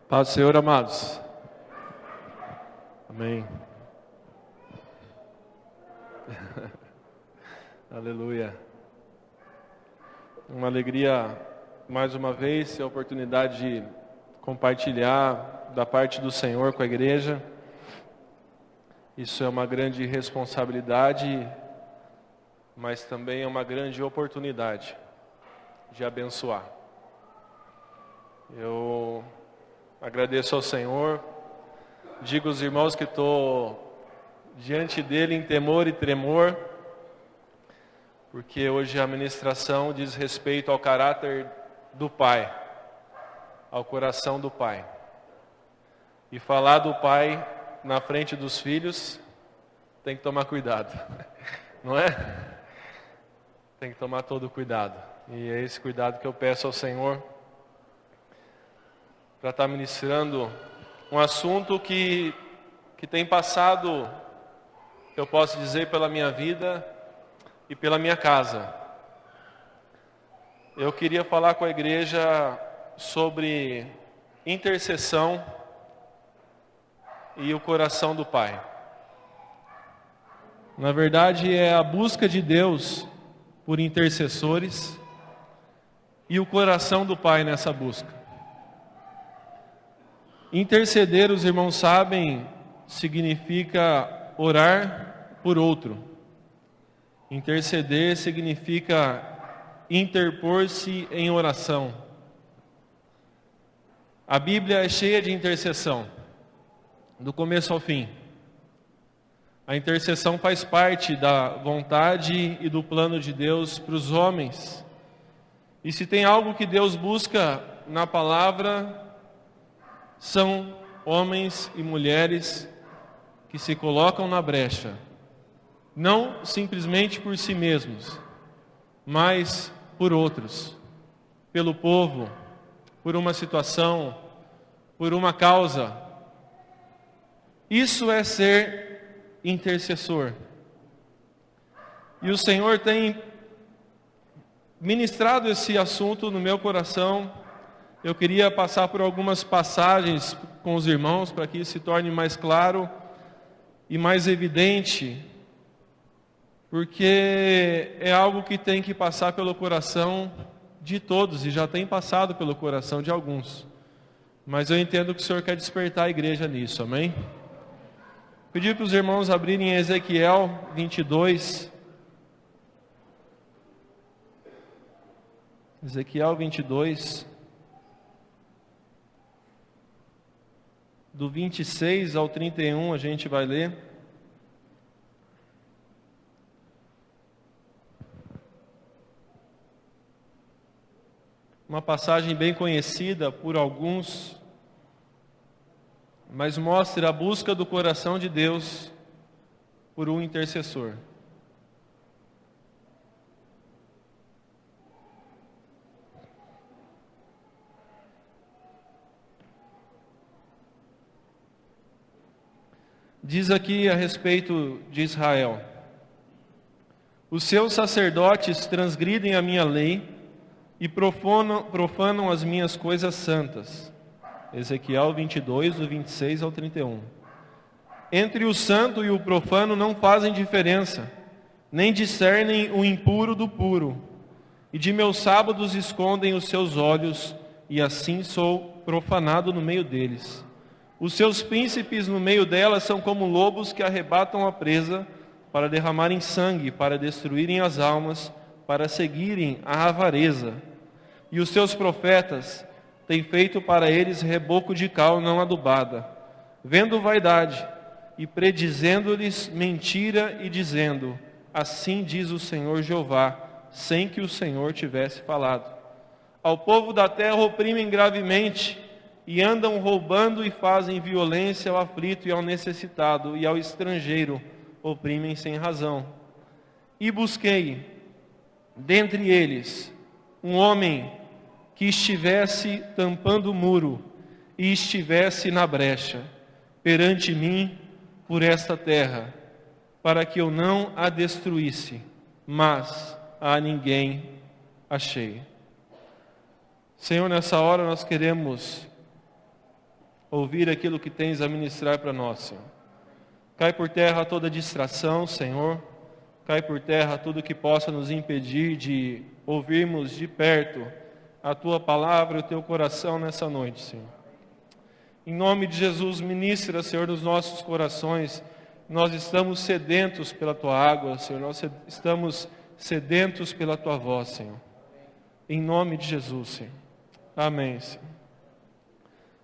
Paz do Senhor, amados. Amém. Aleluia. Uma alegria, mais uma vez, ter a oportunidade de compartilhar da parte do Senhor com a igreja. Isso é uma grande responsabilidade, mas também é uma grande oportunidade de abençoar. Eu agradeço ao Senhor, digo aos irmãos que estou diante dele em temor e tremor, porque hoje a ministração diz respeito ao caráter do Pai, ao coração do Pai. E falar do Pai na frente dos filhos, tem que tomar cuidado, não é? Tem que tomar todo cuidado. E é esse cuidado que eu peço ao Senhor, para estar ministrando um assunto que tem passado, eu posso dizer, pela minha vida e pela minha casa. Eu queria falar com a igreja sobre intercessão e o coração do Pai. Na verdade, é a busca de Deus por intercessores e o coração do Pai nessa busca. Interceder, os irmãos sabem, significa orar por outro. Interceder significa interpor-se em oração. A Bíblia é cheia de intercessão, do começo ao fim. A intercessão faz parte da vontade e do plano de Deus para os homens. E se tem algo que Deus busca na palavra, são homens e mulheres que se colocam na brecha, não simplesmente por si mesmos, mas por outros, pelo povo, por uma situação, por uma causa. Isso é ser intercessor. E o Senhor tem ministrado esse assunto no meu coração. Eu queria passar por algumas passagens com os irmãos para que isso se torne mais claro e mais evidente, porque é algo que tem que passar pelo coração de todos e já tem passado pelo coração de alguns. Mas eu entendo que o Senhor quer despertar a igreja nisso, amém? Pedi para os irmãos abrirem Ezequiel 22. Ezequiel 22. Do 26 ao 31 a gente vai ler. Uma passagem bem conhecida por alguns, mas mostra a busca do coração de Deus por um intercessor. Diz aqui a respeito de Israel: os seus sacerdotes transgridem a minha lei e profanam as minhas coisas santas. Ezequiel 22, do 26 ao 31. Entre o santo e o profano não fazem diferença, nem discernem o impuro do puro. E de meus sábados escondem os seus olhos, e assim sou profanado no meio deles. Os seus príncipes no meio delas são como lobos que arrebatam a presa para derramarem sangue, para destruírem as almas, para seguirem a avareza. E os seus profetas têm feito para eles reboco de cal não adubada, vendo vaidade e predizendo-lhes mentira e dizendo: assim diz o Senhor Jeová, sem que o Senhor tivesse falado. Ao povo da terra oprimem gravemente, e andam roubando e fazem violência ao aflito e ao necessitado, e ao estrangeiro oprimem sem razão. E busquei dentre eles um homem que estivesse tampando o muro e estivesse na brecha perante mim por esta terra, para que eu não a destruísse, mas a ninguém achei. Senhor, nessa hora nós queremos ouvir aquilo que tens a ministrar para nós, Senhor. Cai por terra toda distração, Senhor. Cai por terra tudo que possa nos impedir de ouvirmos de perto a Tua palavra e o Teu coração nessa noite, Senhor. Em nome de Jesus, ministra, Senhor, nos nossos corações. Nós estamos sedentos pela Tua água, Senhor. Nós estamos sedentos pela Tua voz, Senhor. Em nome de Jesus, Senhor. Amém, Senhor.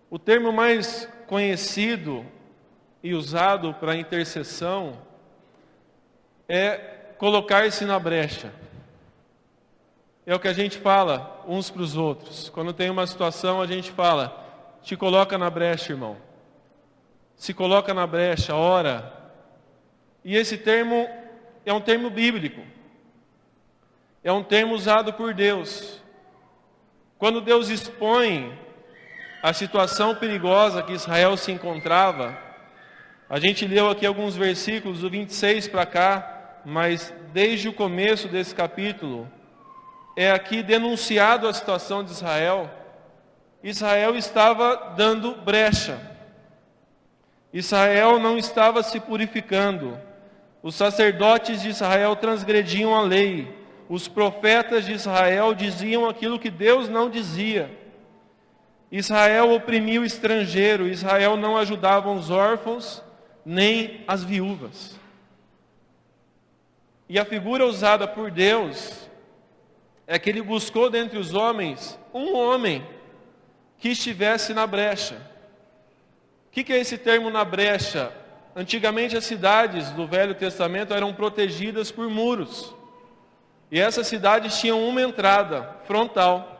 O termo mais conhecido e usado para intercessão é colocar-se na brecha. É o que a gente fala uns para os outros. Quando tem uma situação, a gente fala: te coloca na brecha, irmão. Se coloca na brecha, ora. E esse termo é um termo bíblico. É um termo usado por Deus. Quando Deus expõe a situação perigosa que Israel se encontrava, a gente leu aqui alguns versículos do 26 para cá, mas desde o começo desse capítulo, é aqui denunciado a situação de Israel. Israel estava dando brecha. Israel não estava se purificando. Os sacerdotes de Israel transgrediam a lei. Os profetas de Israel diziam aquilo que Deus não dizia. Israel oprimia o estrangeiro. Israel não ajudava os órfãos, nem as viúvas. E a figura usada por Deus é que Ele buscou dentre os homens um homem que estivesse na brecha. O que é esse termo na brecha? Antigamente as cidades do Velho Testamento eram protegidas por muros. E essas cidades tinham uma entrada frontal.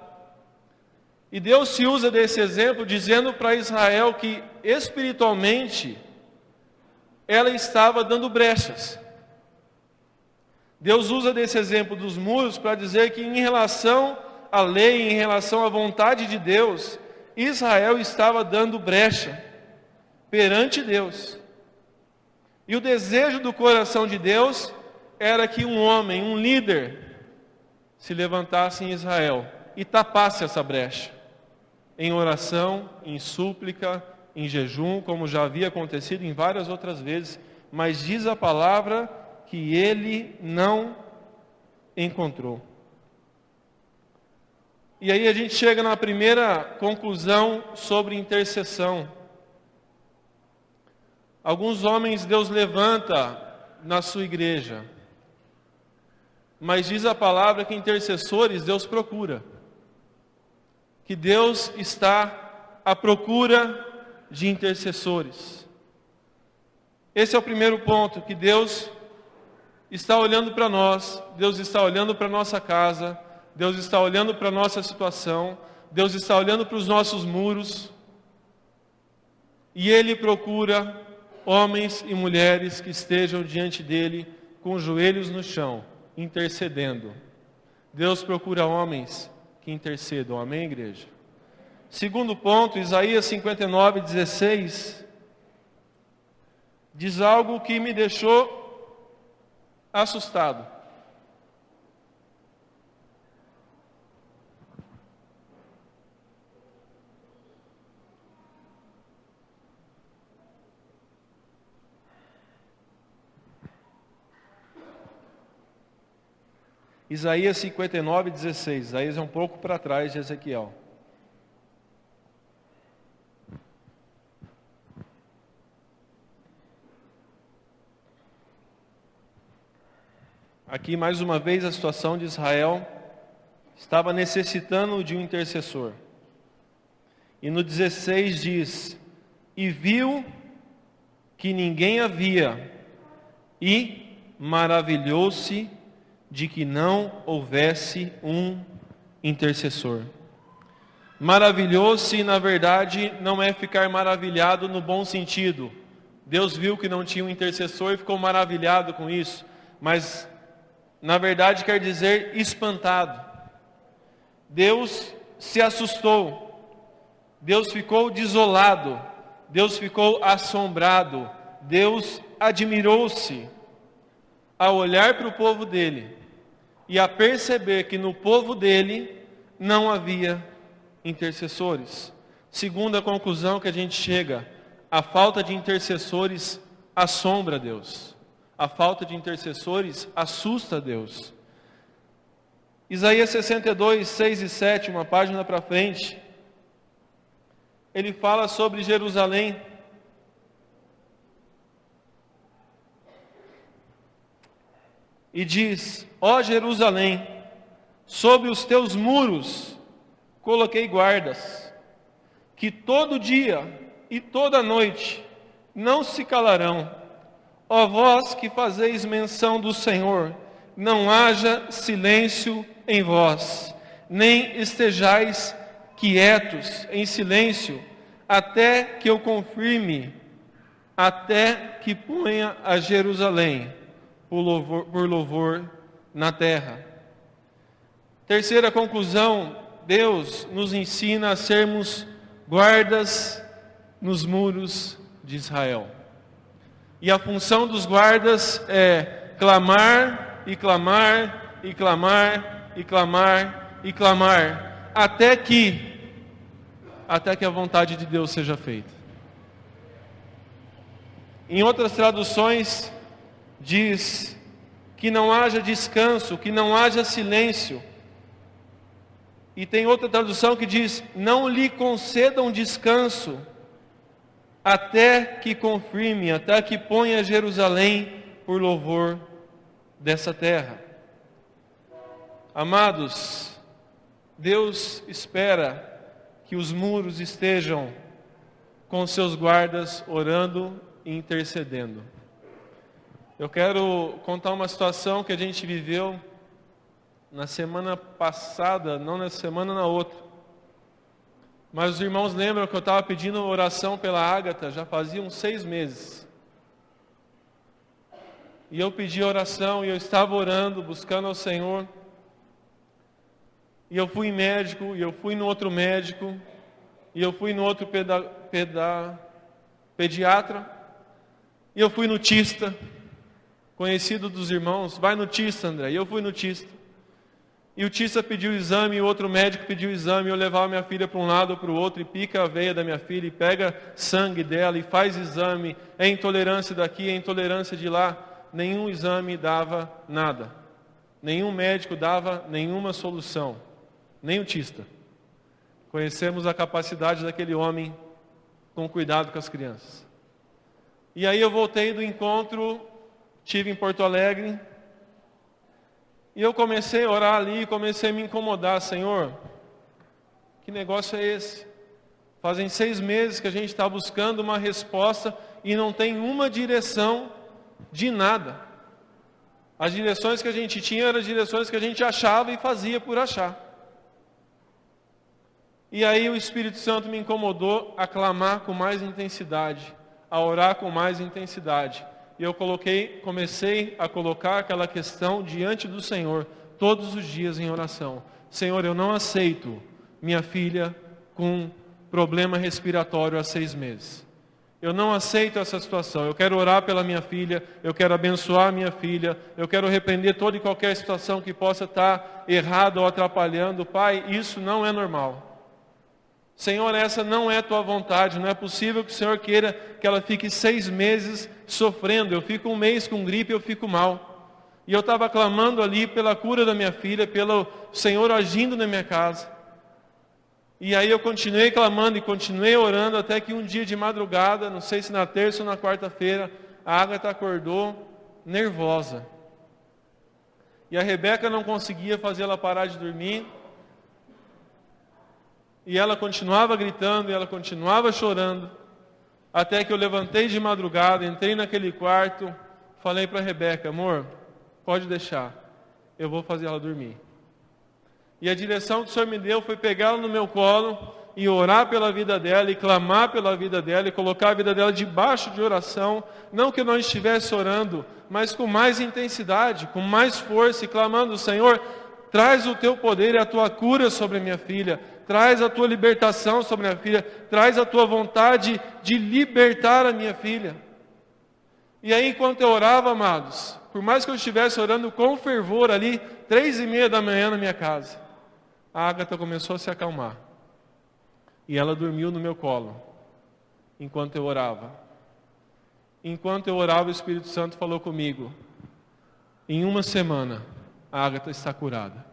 E Deus se usa desse exemplo dizendo para Israel que espiritualmente ela estava dando brechas. Deus usa desse exemplo dos muros para dizer que em relação à lei, em relação à vontade de Deus, Israel estava dando brecha perante Deus. E o desejo do coração de Deus era que um homem, um líder, se levantasse em Israel e tapasse essa brecha. Em oração, em súplica, em jejum, como já havia acontecido em várias outras vezes. Mas diz a palavra que ele não encontrou. E aí a gente chega na primeira conclusão sobre intercessão. Alguns homens Deus levanta na sua igreja, mas diz a palavra que intercessores Deus procura. Que Deus está à procura de intercessores. Esse é o primeiro ponto, que Deus está olhando para nós, Deus está olhando para a nossa casa, Deus está olhando para a nossa situação, Deus está olhando para os nossos muros, e Ele procura homens e mulheres que estejam diante dEle com os joelhos no chão, intercedendo. Deus procura homens que intercedam. Amém, igreja? Segundo ponto, Isaías 59:16 diz algo que me deixou assustado. Isaías 59:16. Isaías é um pouco para trás de Ezequiel. Aqui, mais uma vez, a situação de Israel estava necessitando de um intercessor. E no 16 diz: e viu que ninguém havia, e maravilhou-se de que não houvesse um intercessor. Maravilhou-se, na verdade, não é ficar maravilhado no bom sentido. Deus viu que não tinha um intercessor e ficou maravilhado com isso. Mas, na verdade, quer dizer espantado. Deus se assustou. Deus ficou desolado. Deus ficou assombrado. Deus admirou-se ao olhar para o povo dele e a perceber que no povo dele não havia intercessores. Segunda conclusão que a gente chega: a falta de intercessores assombra Deus. A falta de intercessores assusta Deus. Isaías 62, 6 e 7, uma página para frente, ele fala sobre Jerusalém. E diz: ó Jerusalém, sobre os teus muros coloquei guardas, que todo dia e toda noite não se calarão. Ó vós que fazeis menção do Senhor, não haja silêncio em vós, nem estejais quietos em silêncio, até que eu confirme, até que ponha a Jerusalém por louvor na terra. Terceira conclusão: Deus nos ensina a sermos guardas nos muros de Israel. E a função dos guardas é clamar e clamar e clamar e clamar e clamar, até que a vontade de Deus seja feita. Em outras traduções diz que não haja descanso, que não haja silêncio. E tem outra tradução que diz: não lhe concedam descanso, até que confirme, até que ponha Jerusalém por louvor dessa terra. Amados, Deus espera que os muros estejam com seus guardas orando e intercedendo. Eu quero contar uma situação que a gente viveu na semana passada, não nessa semana, na outra. Mas os irmãos lembram que eu estava pedindo oração pela Ágata, já fazia uns 6 meses. E eu pedi oração, e eu estava orando, buscando ao Senhor. E eu fui em médico, e eu fui no outro médico, e eu fui no outro pediatra, e eu fui no tista, conhecido dos irmãos. Vai no tista, André. E eu fui no tista. E o tista pediu o exame, e o outro médico pediu o exame. Eu levava minha filha para um lado ou para o outro, e pica a veia da minha filha, e pega sangue dela, e faz exame. É intolerância daqui, é intolerância de lá. Nenhum exame dava nada. Nenhum médico dava nenhuma solução. Nem o tista. Conhecemos a capacidade daquele homem com cuidado com as crianças. E aí eu voltei do encontro, estive em Porto Alegre, e eu comecei a orar ali, comecei a me incomodar. Senhor, que negócio é esse? Fazem 6 meses que a gente está buscando uma resposta e não tem uma direção de nada. As direções que a gente tinha eram as direções que a gente achava e fazia por achar. E aí o Espírito Santo me incomodou a clamar com mais intensidade, a orar com mais intensidade. E eu comecei a colocar aquela questão diante do Senhor, todos os dias em oração. Senhor, eu não aceito minha filha com problema respiratório há 6 meses. Eu não aceito essa situação. Eu quero orar pela minha filha, eu quero abençoar a minha filha, eu quero repreender toda e qualquer situação que possa estar errada ou atrapalhando. Pai, isso não é normal. Senhor, essa não é a tua vontade. Não é possível que o Senhor queira que ela fique 6 meses sofrendo. Eu fico 1 mês com gripe, eu fico mal. E eu estava clamando ali pela cura da minha filha, pelo Senhor agindo na minha casa. E aí eu continuei clamando e continuei orando, até que um dia de madrugada, não sei se na terça ou na quarta-feira, a Ágata acordou nervosa. E a Rebeca não conseguia fazer ela parar de dormir. E ela continuava gritando, e ela continuava chorando, até que eu levantei de madrugada, entrei naquele quarto, falei para a Rebeca: amor, pode deixar, eu vou fazer ela dormir. E a direção que o Senhor me deu foi pegá-la no meu colo e orar pela vida dela, e clamar pela vida dela, e colocar a vida dela debaixo de oração. Não que eu não estivesse orando, mas com mais intensidade, com mais força, e clamando: Senhor, traz o teu poder e a tua cura sobre a minha filha. Traz a tua libertação sobre a minha filha. Traz a tua vontade de libertar a minha filha. E aí, enquanto eu orava, amados, por mais que eu estivesse orando com fervor ali, 3:30 da manhã na minha casa, a Ágata começou a se acalmar. E ela dormiu no meu colo, enquanto eu orava. Enquanto eu orava, o Espírito Santo falou comigo: em uma semana, a Ágata está curada.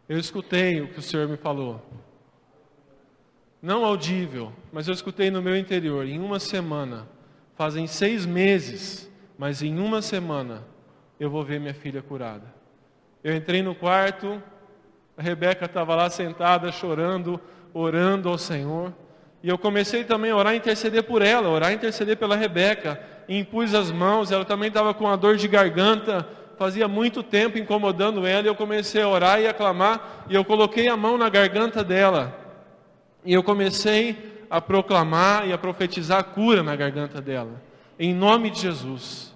Eu escutei o que o Senhor me falou. Não audível, mas eu escutei no meu interior. Em uma semana, fazem 6 meses, mas em uma semana, eu vou ver minha filha curada. Eu entrei no quarto, a Rebeca estava lá sentada, chorando, orando ao Senhor. E eu comecei também a orar e interceder por ela, orar e interceder pela Rebeca. E impus as mãos, ela também estava com uma dor de garganta, fazia muito tempo incomodando ela. E eu comecei a orar e a clamar, e eu coloquei a mão na garganta dela. E eu comecei a proclamar e a profetizar a cura na garganta dela, em nome de Jesus.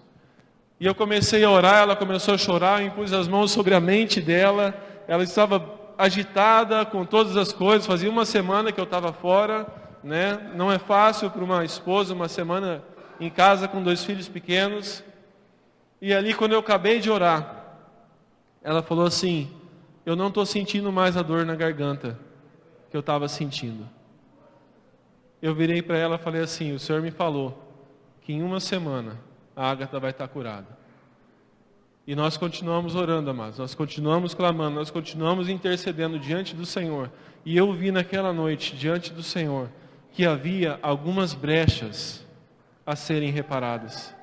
E eu comecei a orar, ela começou a chorar, eu impus as mãos sobre a mente dela. Ela estava agitada com todas as coisas, fazia uma semana que eu estava fora, né? Não é fácil para uma esposa, uma semana em casa com 2 filhos pequenos. E ali, quando eu acabei de orar, ela falou assim: eu não estou sentindo mais a dor na garganta que eu estava sentindo. Eu virei para ela e falei assim: o Senhor me falou que em uma semana a Ágata vai estar curada. E nós continuamos orando, amados, nós continuamos clamando, nós continuamos intercedendo diante do Senhor. E eu vi naquela noite, diante do Senhor, que havia algumas brechas a serem reparadas.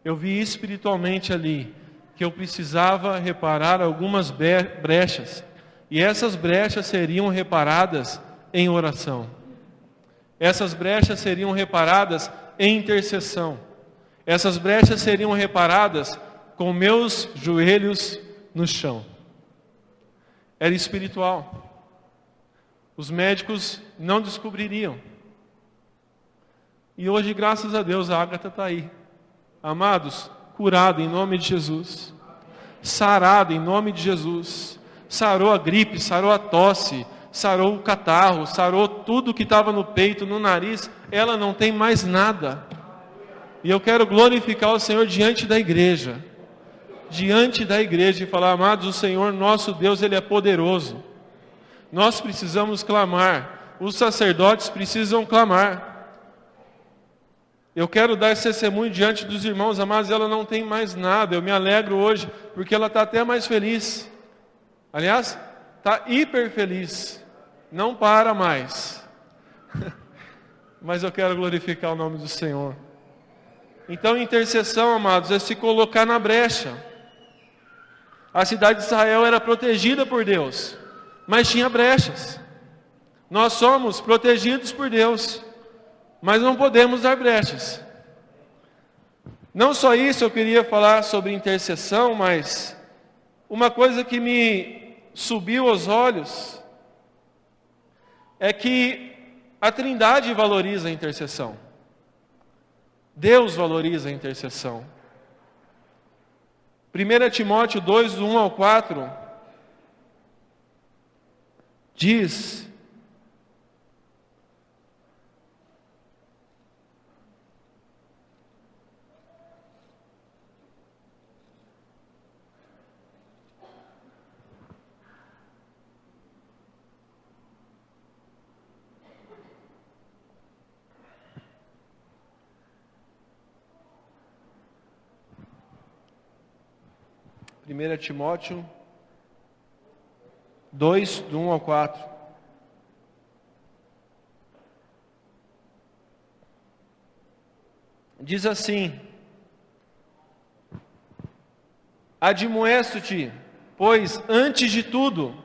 Eu vi espiritualmente ali que eu precisava reparar algumas brechas. E essas brechas seriam reparadas em oração. Essas brechas seriam reparadas em intercessão. Essas brechas seriam reparadas com meus joelhos no chão. Era espiritual. Os médicos não descobririam. E hoje, graças a Deus, a Ágata está aí. Amados, curada em nome de Jesus. Sarada em nome de Jesus. Sarou a gripe, sarou a tosse, sarou o catarro, sarou tudo que estava no peito, no nariz. Ela não tem mais nada. E eu quero glorificar o Senhor diante da igreja. Diante da igreja e falar: amados, o Senhor nosso Deus, Ele é poderoso. Nós precisamos clamar. Os sacerdotes precisam clamar. Eu quero dar esse testemunho diante dos irmãos, amados. Ela não tem mais nada. Eu me alegro hoje, porque ela está até mais feliz. Aliás, está hiper feliz. Não para mais. Mas eu quero glorificar o nome do Senhor. Então, intercessão, amados, é se colocar na brecha. A cidade de Israel era protegida por Deus, mas tinha brechas. Nós somos protegidos por Deus, mas não podemos dar brechas. Não só isso, eu queria falar sobre intercessão, mas uma coisa que me subiu aos olhos é que a Trindade valoriza a intercessão. Deus valoriza a intercessão. 1 Timóteo 2, do 1 ao 4, diz: Primeira Timóteo 2, do 1 ao 4. Diz assim: admoesto-te, pois, antes de tudo,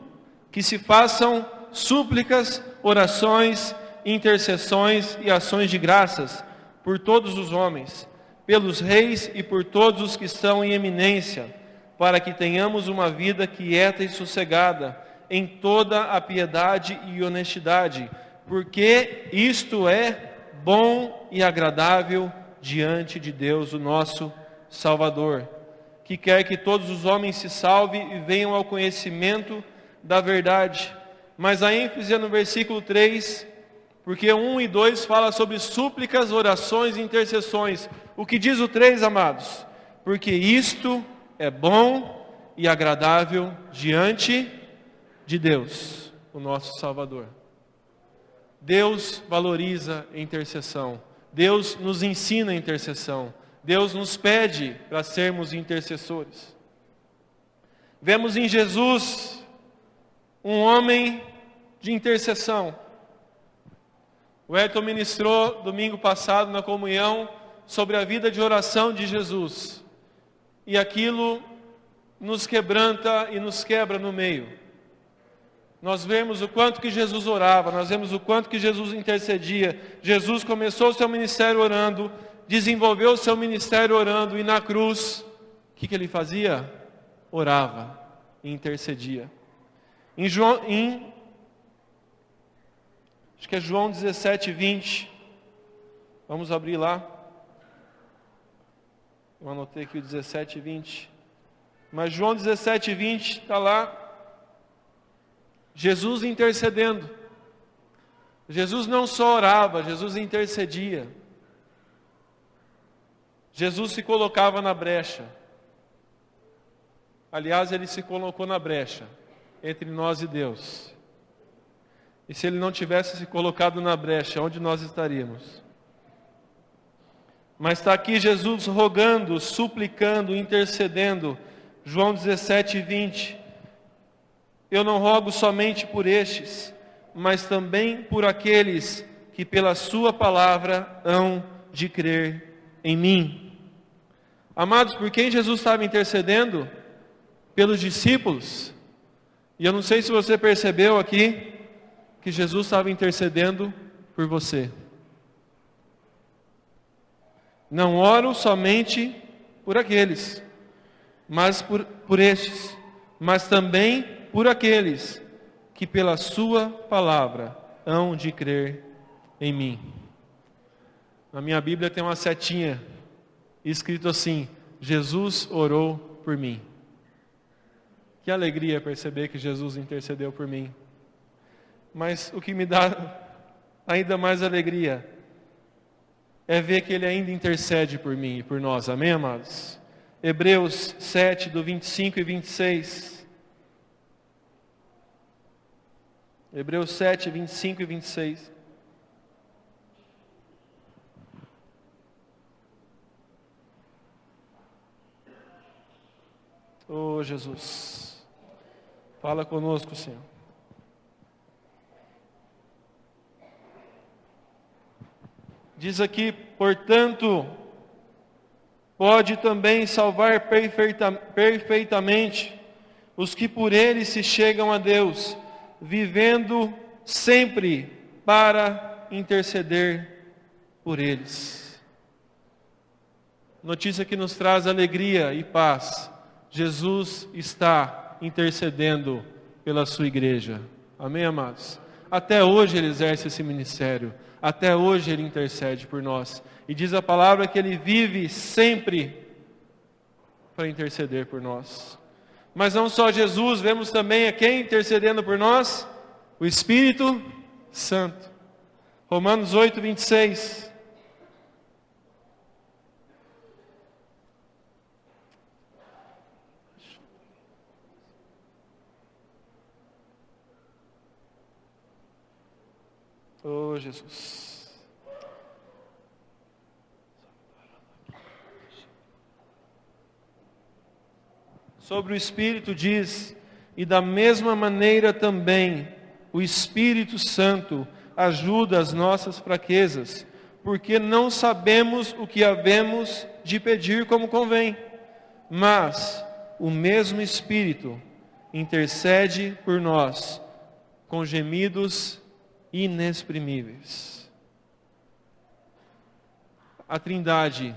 que se façam súplicas, orações, intercessões e ações de graças por todos os homens, pelos reis e por todos os que estão em eminência, para que tenhamos uma vida quieta e sossegada, em toda a piedade e honestidade, porque isto é bom e agradável diante de Deus, o nosso Salvador, que quer que todos os homens se salvem e venham ao conhecimento da verdade. Mas a ênfase é no versículo 3, porque 1 e 2 fala sobre súplicas, orações e intercessões. O que diz o 3, amados? Porque isto é bom e agradável diante de Deus. o nosso Salvador. Deus valoriza a intercessão. Deus nos ensina a intercessão. Deus nos pede para sermos intercessores. Vemos em Jesus um homem de intercessão. O Ayrton ministrou domingo passado na comunhão sobre a vida de oração de Jesus. E aquilo nos quebranta e nos quebra no meio. Nós vemos o quanto que Jesus orava, nós vemos o quanto que Jesus intercedia. Jesus começou o seu ministério orando, desenvolveu o seu ministério orando, e na cruz, o que ele fazia? Orava e intercedia. Acho que é João 17, 20. Vamos abrir lá. Eu anotei aqui o 17, 20. Mas João 17, 20 está lá. Jesus intercedendo. Jesus não só orava, Jesus intercedia. Jesus se colocava na brecha. Aliás, ele se colocou na brecha entre nós e Deus. E se ele não tivesse se colocado na brecha, onde nós estaríamos? Mas está aqui Jesus rogando, suplicando, intercedendo. João 17, 20. Eu não rogo somente por estes, mas também por aqueles que pela sua palavra hão de crer em mim. Amados, por quem Jesus estava intercedendo? Pelos discípulos. E eu não sei se você percebeu aqui, que Jesus estava intercedendo por você. Não oro somente por aqueles, mas por estes, mas também por aqueles que pela sua palavra hão de crer em mim. Na minha Bíblia tem uma setinha escrito assim: Jesus orou por mim. Que alegria perceber que Jesus intercedeu por mim. Mas o que me dá ainda mais alegria é ver que Ele ainda intercede por mim e por nós. Amém, amados? Hebreus 7, do 25 e 26. Hebreus 7, 25 e 26. Oh, Jesus. Fala conosco, Senhor. Diz aqui, portanto, pode também salvar perfeitamente os que por Ele se chegam a Deus, vivendo sempre para interceder por eles. Notícia que nos traz alegria e paz. Jesus está intercedendo pela sua igreja. Amém, amados? Até hoje Ele exerce esse ministério. Até hoje Ele intercede por nós. E diz a palavra que Ele vive sempre para interceder por nós. Mas não só Jesus, vemos também a quem intercedendo por nós? O Espírito Santo. Romanos 8, 26. Oh, Jesus. Sobre o Espírito diz: e da mesma maneira também o Espírito Santo ajuda as nossas fraquezas, porque não sabemos o que havemos de pedir como convém, mas o mesmo Espírito intercede por nós com gemidos inexprimíveis. A Trindade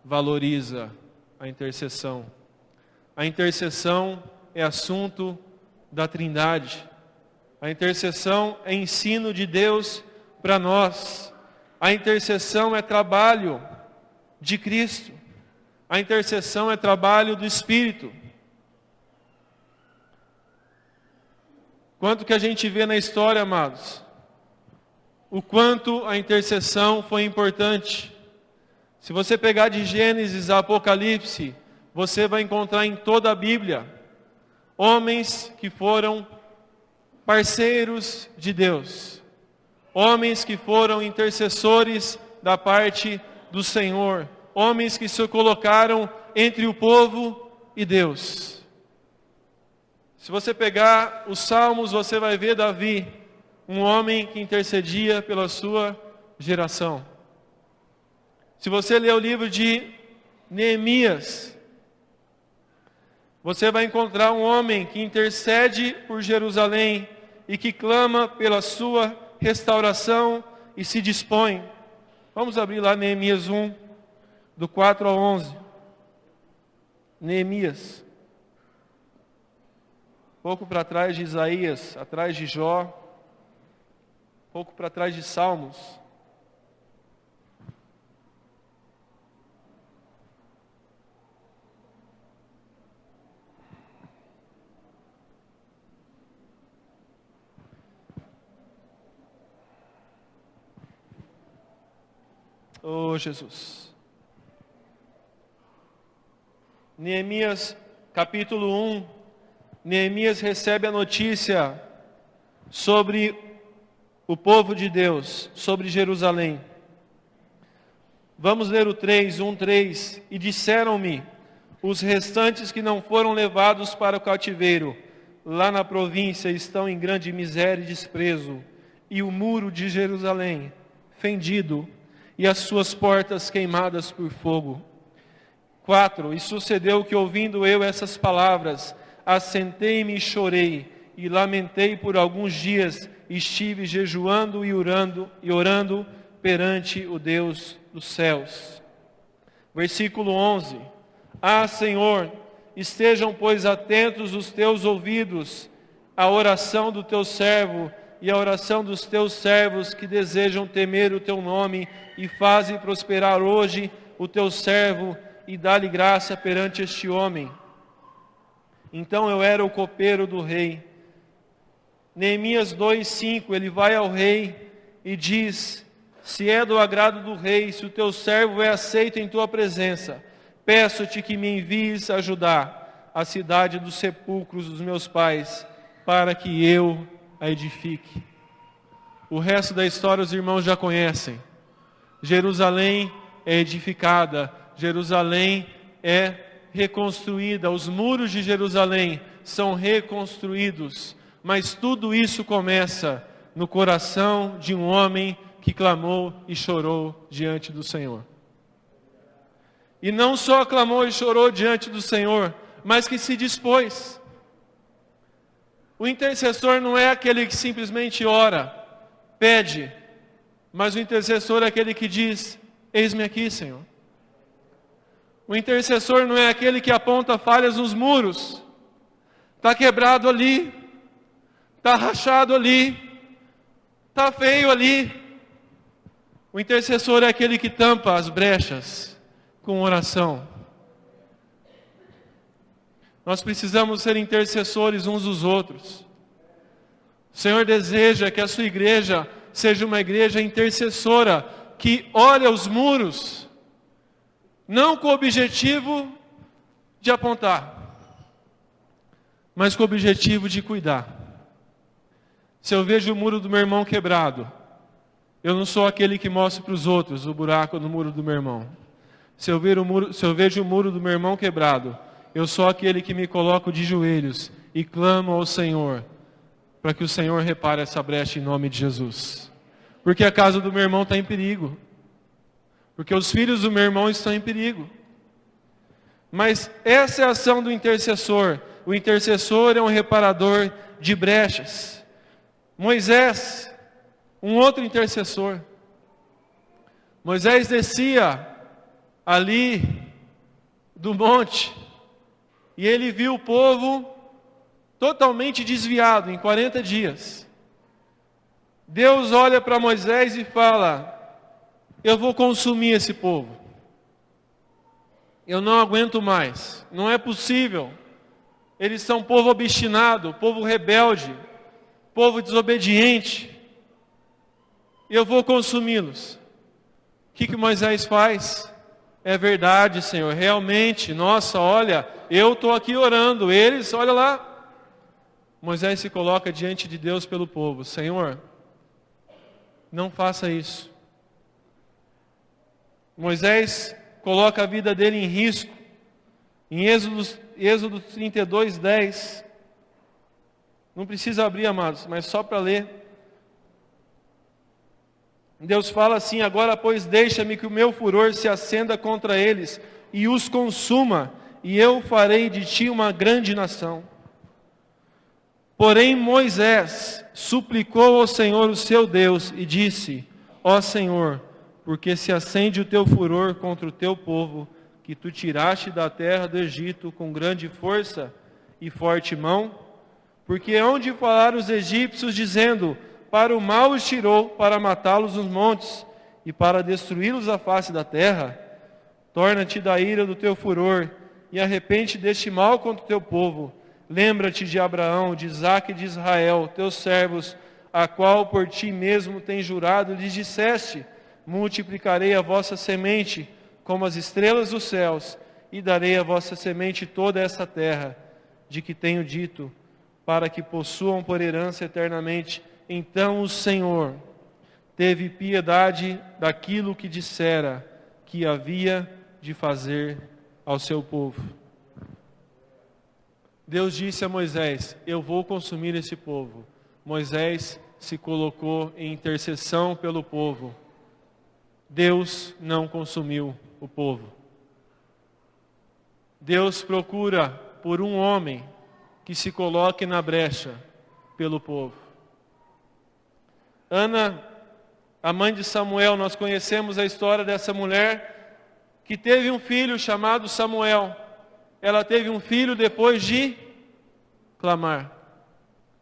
valoriza a intercessão. A intercessão é assunto da Trindade. A intercessão é ensino de Deus para nós. A intercessão é trabalho de Cristo. A intercessão é trabalho do Espírito. Quanto que a gente vê na história, amados? O quanto a intercessão foi importante. Se você pegar de Gênesis a Apocalipse, você vai encontrar em toda a Bíblia homens que foram parceiros de Deus, homens que foram intercessores da parte do Senhor, homens que se colocaram entre o povo e Deus. Se você pegar os Salmos, você vai ver Davi, um homem que intercedia pela sua geração. Se você ler o livro de Neemias, você vai encontrar um homem que intercede por Jerusalém e que clama pela sua restauração e se dispõe. Vamos abrir lá Neemias 1, do 4 ao 11. Neemias. Pouco para trás de Isaías, atrás de Jó, pouco para trás de Salmos. Oh, Jesus. Neemias, capítulo 1. Neemias recebe a notícia sobre o povo de Deus, sobre Jerusalém. Vamos ler o 3, 1:3. E disseram-me os restantes que não foram levados para o cativeiro, lá na província estão em grande miséria e desprezo, e o muro de Jerusalém fendido, e as suas portas queimadas por fogo. 4. E sucedeu que, ouvindo eu essas palavras, assentei-me e chorei, e lamentei por alguns dias, estive jejuando e orando perante o Deus dos céus. Versículo 11. Ah, Senhor, estejam, pois, atentos os teus ouvidos à oração do teu servo e à oração dos teus servos que desejam temer o teu nome, e faze prosperar hoje o teu servo, e dá-lhe graça perante este homem. Então eu era o copeiro do rei. Neemias 2:5, ele vai ao rei e diz: se é do agrado do rei, se o teu servo é aceito em tua presença, peço-te que me envies ajudar a cidade dos sepulcros dos meus pais, para que eu a edifique. O resto da história os irmãos já conhecem. Jerusalém é edificada, Jerusalém é reconstruída, os muros de Jerusalém são reconstruídos, mas tudo isso começa no coração de um homem que clamou e chorou diante do Senhor. E não só clamou e chorou diante do Senhor, mas que se dispôs. O intercessor não é aquele que simplesmente ora, pede, mas o intercessor é aquele que diz: eis-me aqui, Senhor. O intercessor não é aquele que aponta falhas nos muros. Está quebrado ali, está rachado ali, está feio ali. O intercessor é aquele que tampa as brechas com oração. Nós precisamos ser intercessores uns dos outros. O Senhor deseja que a sua igreja seja uma igreja intercessora, que olha os muros, não com o objetivo de apontar, mas com o objetivo de cuidar. Se eu vejo o muro do meu irmão quebrado, eu não sou aquele que mostra para os outros o buraco no muro do meu irmão. Se eu vejo o muro do meu irmão quebrado, eu sou aquele que me coloco de joelhos e clamo ao Senhor, para que o Senhor repare essa brecha em nome de Jesus. Porque a casa do meu irmão está em perigo. Porque os filhos do meu irmão estão em perigo. Mas essa é a ação do intercessor. O intercessor é um reparador de brechas. Moisés, um outro intercessor. Moisés descia ali do monte e ele viu o povo totalmente desviado em 40 dias. Deus olha para Moisés e fala: eu vou consumir esse povo. Eu não aguento mais. Não é possível. Eles são povo obstinado, povo rebelde, povo desobediente. Eu vou consumi-los. O que Moisés faz? É verdade, Senhor, realmente, nossa, olha, eu estou aqui orando, eles, olha lá, Moisés se coloca diante de Deus pelo povo. Senhor, não faça isso. Moisés coloca a vida dele em risco. Em Êxodo 32, 10. Não precisa abrir, amados, mas só para ler. Deus fala assim: agora, pois, deixa-me que o meu furor se acenda contra eles e os consuma, e eu farei de ti uma grande nação. Porém, Moisés suplicou ao Senhor, o seu Deus, e disse: ó Senhor, porque se acende o teu furor contra o teu povo, que tu tiraste da terra do Egito com grande força e forte mão? Porque hão de falar os egípcios, dizendo: para o mal os tirou, para matá-los nos montes, e para destruí-los à face da terra. Torna-te da ira do teu furor, e arrepende deste mal contra o teu povo. Lembra-te de Abraão, de Isaque e de Israel, teus servos, a qual por ti mesmo tens jurado, e lhes disseste: multiplicarei a vossa semente como as estrelas dos céus, e darei a vossa semente toda essa terra, de que tenho dito, para que possuam por herança eternamente. Então o Senhor teve piedade daquilo que dissera que havia de fazer ao seu povo. Deus disse a Moisés: eu vou consumir esse povo. Moisés se colocou em intercessão pelo povo. Deus não consumiu o povo. Deus procura por um homem que se coloque na brecha pelo povo. Ana, a mãe de Samuel, nós conhecemos a história dessa mulher que teve um filho chamado Samuel. Ela teve um filho depois de clamar,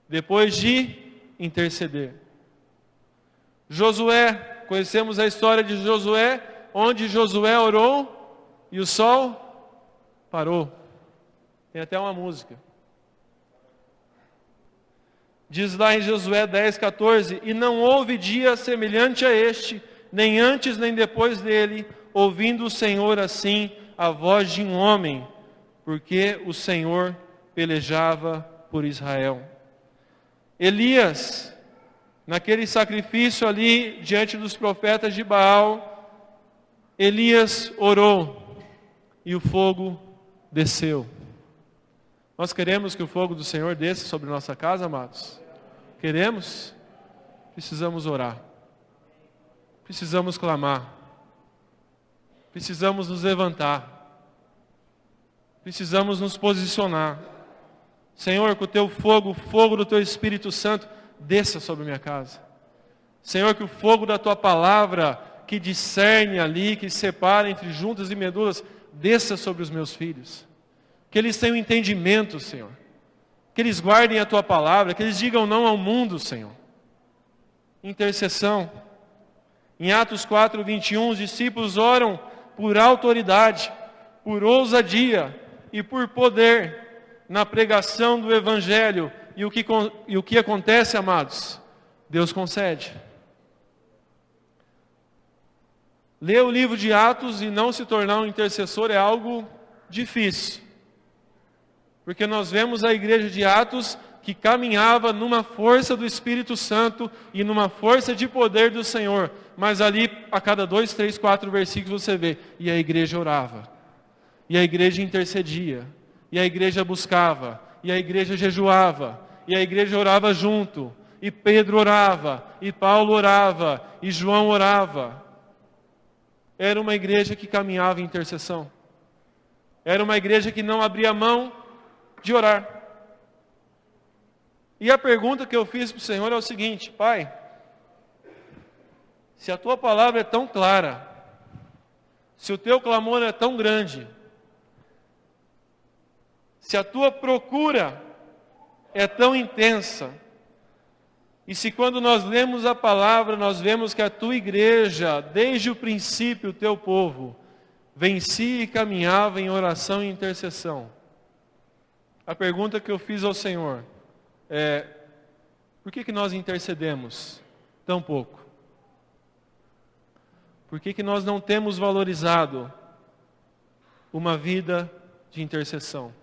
depois de interceder. Josué, conhecemos a história de Josué, onde Josué orou e o sol parou. Tem até uma música. Diz lá em Josué 10:14: e não houve dia semelhante a este, nem antes nem depois dele, ouvindo o Senhor assim a voz de um homem, porque o Senhor pelejava por Israel. Elias, naquele sacrifício ali diante dos profetas de Baal, Elias orou e o fogo desceu. Nós queremos que o fogo do Senhor desça sobre nossa casa, amados? Queremos? Precisamos orar. Precisamos clamar. Precisamos nos levantar. Precisamos nos posicionar. Senhor, que o teu fogo, o fogo do teu Espírito Santo, desça sobre minha casa. Senhor, que o fogo da tua palavra, que discerne ali, que separa entre juntas e medulas, desça sobre os meus filhos. Que eles tenham entendimento, Senhor. Que eles guardem a tua palavra, que eles digam não ao mundo, Senhor. Intercessão. Em Atos 4:21, os discípulos oram por autoridade, por ousadia e por poder na pregação do Evangelho. E o que acontece, amados? Deus concede. Ler o livro de Atos e não se tornar um intercessor é algo difícil. Porque nós vemos a igreja de Atos que caminhava numa força do Espírito Santo e numa força de poder do Senhor. Mas ali, a cada 2, 3, 4 versículos você vê, e a igreja orava, e a igreja intercedia, e a igreja buscava, e a igreja jejuava, e a igreja orava junto, e Pedro orava, e Paulo orava, e João orava. Era uma igreja que caminhava em intercessão. Era uma igreja que não abria mão de orar. E a pergunta que eu fiz para o Senhor é o seguinte: Pai, se a tua palavra é tão clara, se o teu clamor é tão grande, se a tua procura é tão intensa, e se quando nós lemos a palavra, nós vemos que a tua igreja, desde o princípio, o teu povo, vencia e caminhava em oração e intercessão, a pergunta que eu fiz ao Senhor é: por que nós intercedemos tão pouco? Por que nós não temos valorizado uma vida de intercessão?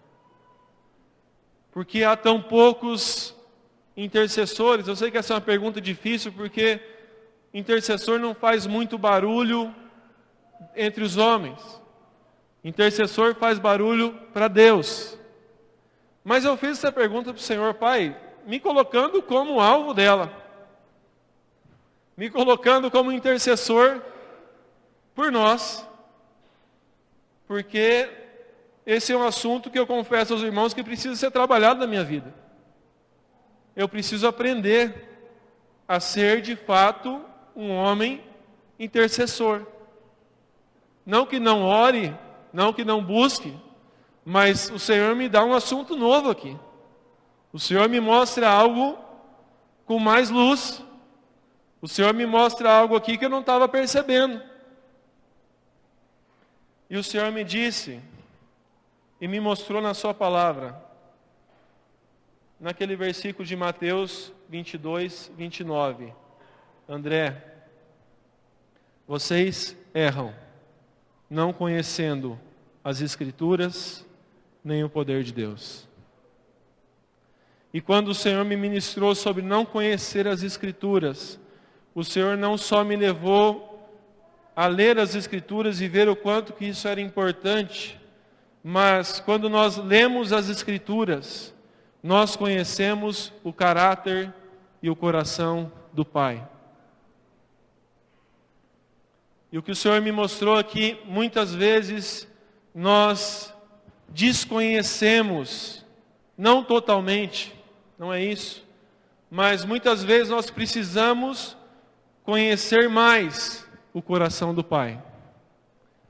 Porque há tão poucos intercessores? Eu sei que essa é uma pergunta difícil, porque intercessor não faz muito barulho entre os homens. Intercessor faz barulho para Deus. Mas eu fiz essa pergunta para o Senhor, Pai, me colocando como alvo dela. Me colocando como intercessor por nós. Porque esse é um assunto que eu confesso aos irmãos que precisa ser trabalhado na minha vida. Eu preciso aprender a ser de fato um homem intercessor. Não que não ore, não que não busque, mas o Senhor me dá um assunto novo aqui. O Senhor me mostra algo com mais luz. O Senhor me mostra algo aqui que eu não estava percebendo. E o Senhor me disse, e me mostrou na sua palavra, naquele versículo de Mateus 22, 29. André, vocês erram, não conhecendo as Escrituras, nem o poder de Deus. E quando o Senhor me ministrou sobre não conhecer as Escrituras, o Senhor não só me levou a ler as Escrituras e ver o quanto que isso era importante, mas quando nós lemos as Escrituras, nós conhecemos o caráter e o coração do Pai. E o que o Senhor me mostrou aqui, muitas vezes nós desconhecemos, não totalmente, não é isso, mas muitas vezes nós precisamos conhecer mais o coração do Pai.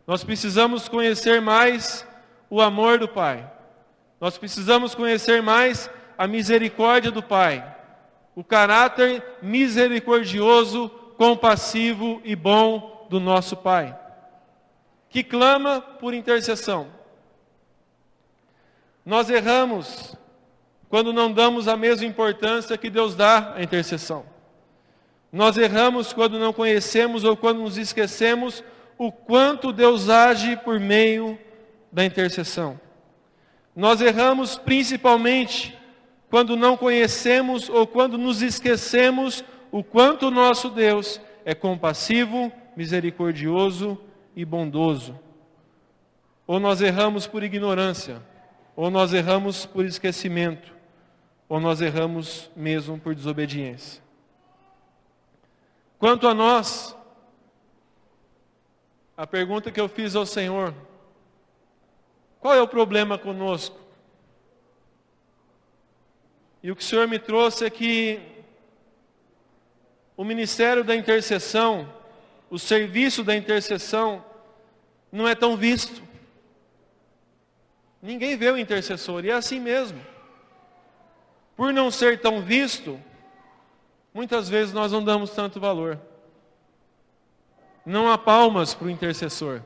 Nós precisamos conhecer mais o amor do Pai. Nós precisamos conhecer mais a misericórdia do Pai, o caráter misericordioso, compassivo e bom do nosso Pai, que clama por intercessão. Nós erramos quando não damos a mesma importância que Deus dá à intercessão. Nós erramos quando não conhecemos ou quando nos esquecemos o quanto Deus age por meio da intercessão. Nós erramos principalmente quando não conhecemos ou quando nos esquecemos o quanto o nosso Deus é compassivo, misericordioso e bondoso. Ou nós erramos por ignorância, ou nós erramos por esquecimento, ou nós erramos mesmo por desobediência. Quanto a nós, a pergunta que eu fiz ao Senhor, qual é o problema conosco? E o que o Senhor me trouxe é que o ministério da intercessão, o serviço da intercessão, não é tão visto. Ninguém vê o intercessor, e é assim mesmo. Por não ser tão visto, muitas vezes nós não damos tanto valor. Não há palmas para o intercessor.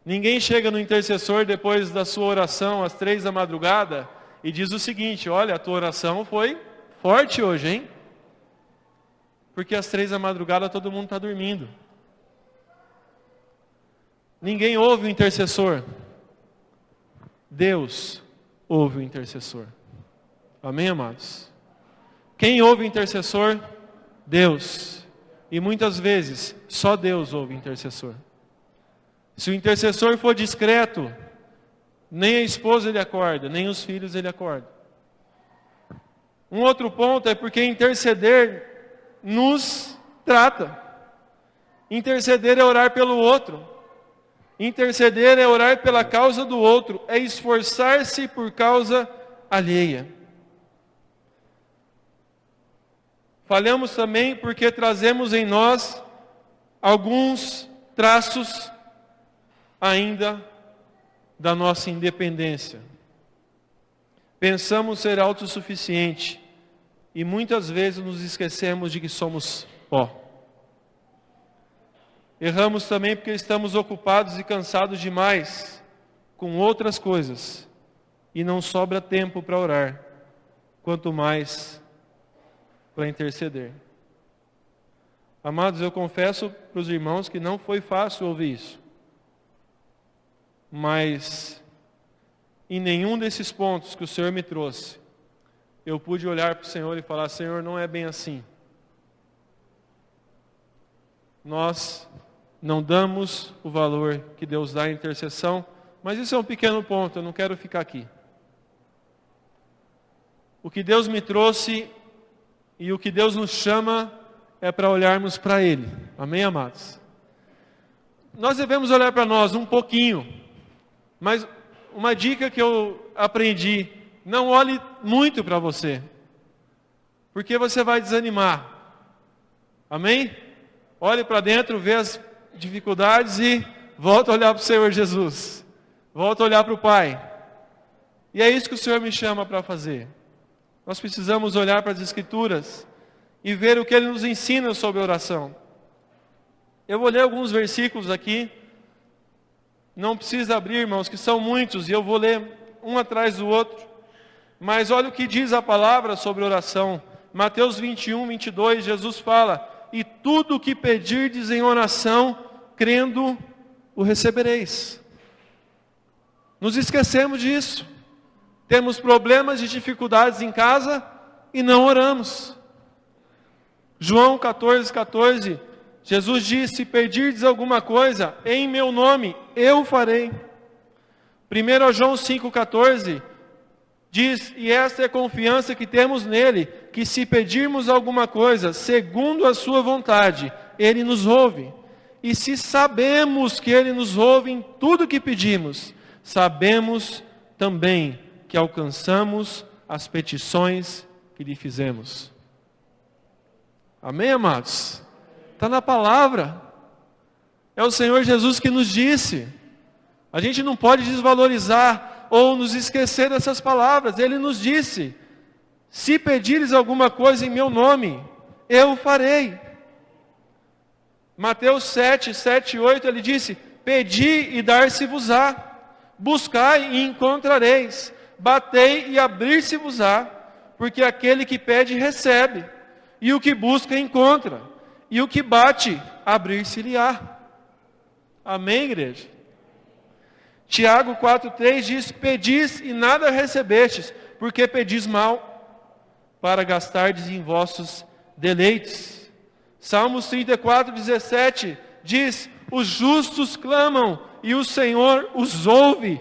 Ninguém chega no intercessor depois da sua oração às 3 da madrugada e diz o seguinte: olha, a tua oração foi forte hoje, hein? Porque às 3 da madrugada todo mundo está dormindo. Ninguém ouve o intercessor. Deus ouve o intercessor. Amém, amados? Quem ouve o intercessor? Deus. E muitas vezes, só Deus ouve o intercessor. Se o intercessor for discreto, nem a esposa ele acorda, nem os filhos ele acorda. Um outro ponto é porque interceder nos trata. Interceder é orar pelo outro. Interceder é orar pela causa do outro, é esforçar-se por causa alheia. Falhamos também porque trazemos em nós alguns traços ainda da nossa independência. Pensamos ser autossuficiente e muitas vezes nos esquecemos de que somos pó. Erramos também porque estamos ocupados e cansados demais com outras coisas e não sobra tempo para orar, quanto mais para interceder. Amados, eu confesso para os irmãos que não foi fácil ouvir isso. Mas em nenhum desses pontos que o Senhor me trouxe, eu pude olhar para o Senhor e falar: Senhor, não é bem assim. Nós não damos o valor que Deus dá à intercessão, mas isso é um pequeno ponto, eu não quero ficar aqui. O que Deus me trouxe e o que Deus nos chama é para olharmos para Ele. Amém, amados? Nós devemos olhar para nós um pouquinho, mas uma dica que eu aprendi: não olhe muito para você, porque você vai desanimar. Amém? Olhe para dentro, vê as dificuldades e volta a olhar para o Senhor Jesus. Volta a olhar para o Pai. E é isso que o Senhor me chama para fazer. Nós precisamos olhar para as Escrituras e ver o que Ele nos ensina sobre oração. Eu vou ler alguns versículos aqui. Não precisa abrir, irmãos, que são muitos, e eu vou ler um atrás do outro. Mas olha o que diz a palavra sobre oração. Mateus 21, 22, Jesus fala: e tudo o que pedirdes em oração, crendo, o recebereis. Nos esquecemos disso. Temos problemas e dificuldades em casa e não oramos. João 14, 14, Jesus disse: se pedirdes alguma coisa em meu nome, eu farei. 1 João 5, 14, diz: e esta é a confiança que temos nele, que se pedirmos alguma coisa segundo a sua vontade, Ele nos ouve. E se sabemos que Ele nos ouve em tudo que pedimos, sabemos também que alcançamos as petições que lhe fizemos. Amém, amados? Está na palavra. É o Senhor Jesus que nos disse. A gente não pode desvalorizar ou nos esquecer dessas palavras. Ele nos disse: se pedires alguma coisa em meu nome, eu farei. Mateus 7, 7 e 8, ele disse: pedi e dar-se-vos-á, buscai e encontrareis, batei e abrir-se-vos-á, porque aquele que pede recebe, e o que busca encontra, e o que bate abrir-se-lhe-á. Amém, igreja? Tiago 4,3 diz: pedis e nada recebestes, porque pedis mal, para gastardes em vossos deleites. Salmos 34,17 diz: os justos clamam, e o Senhor os ouve,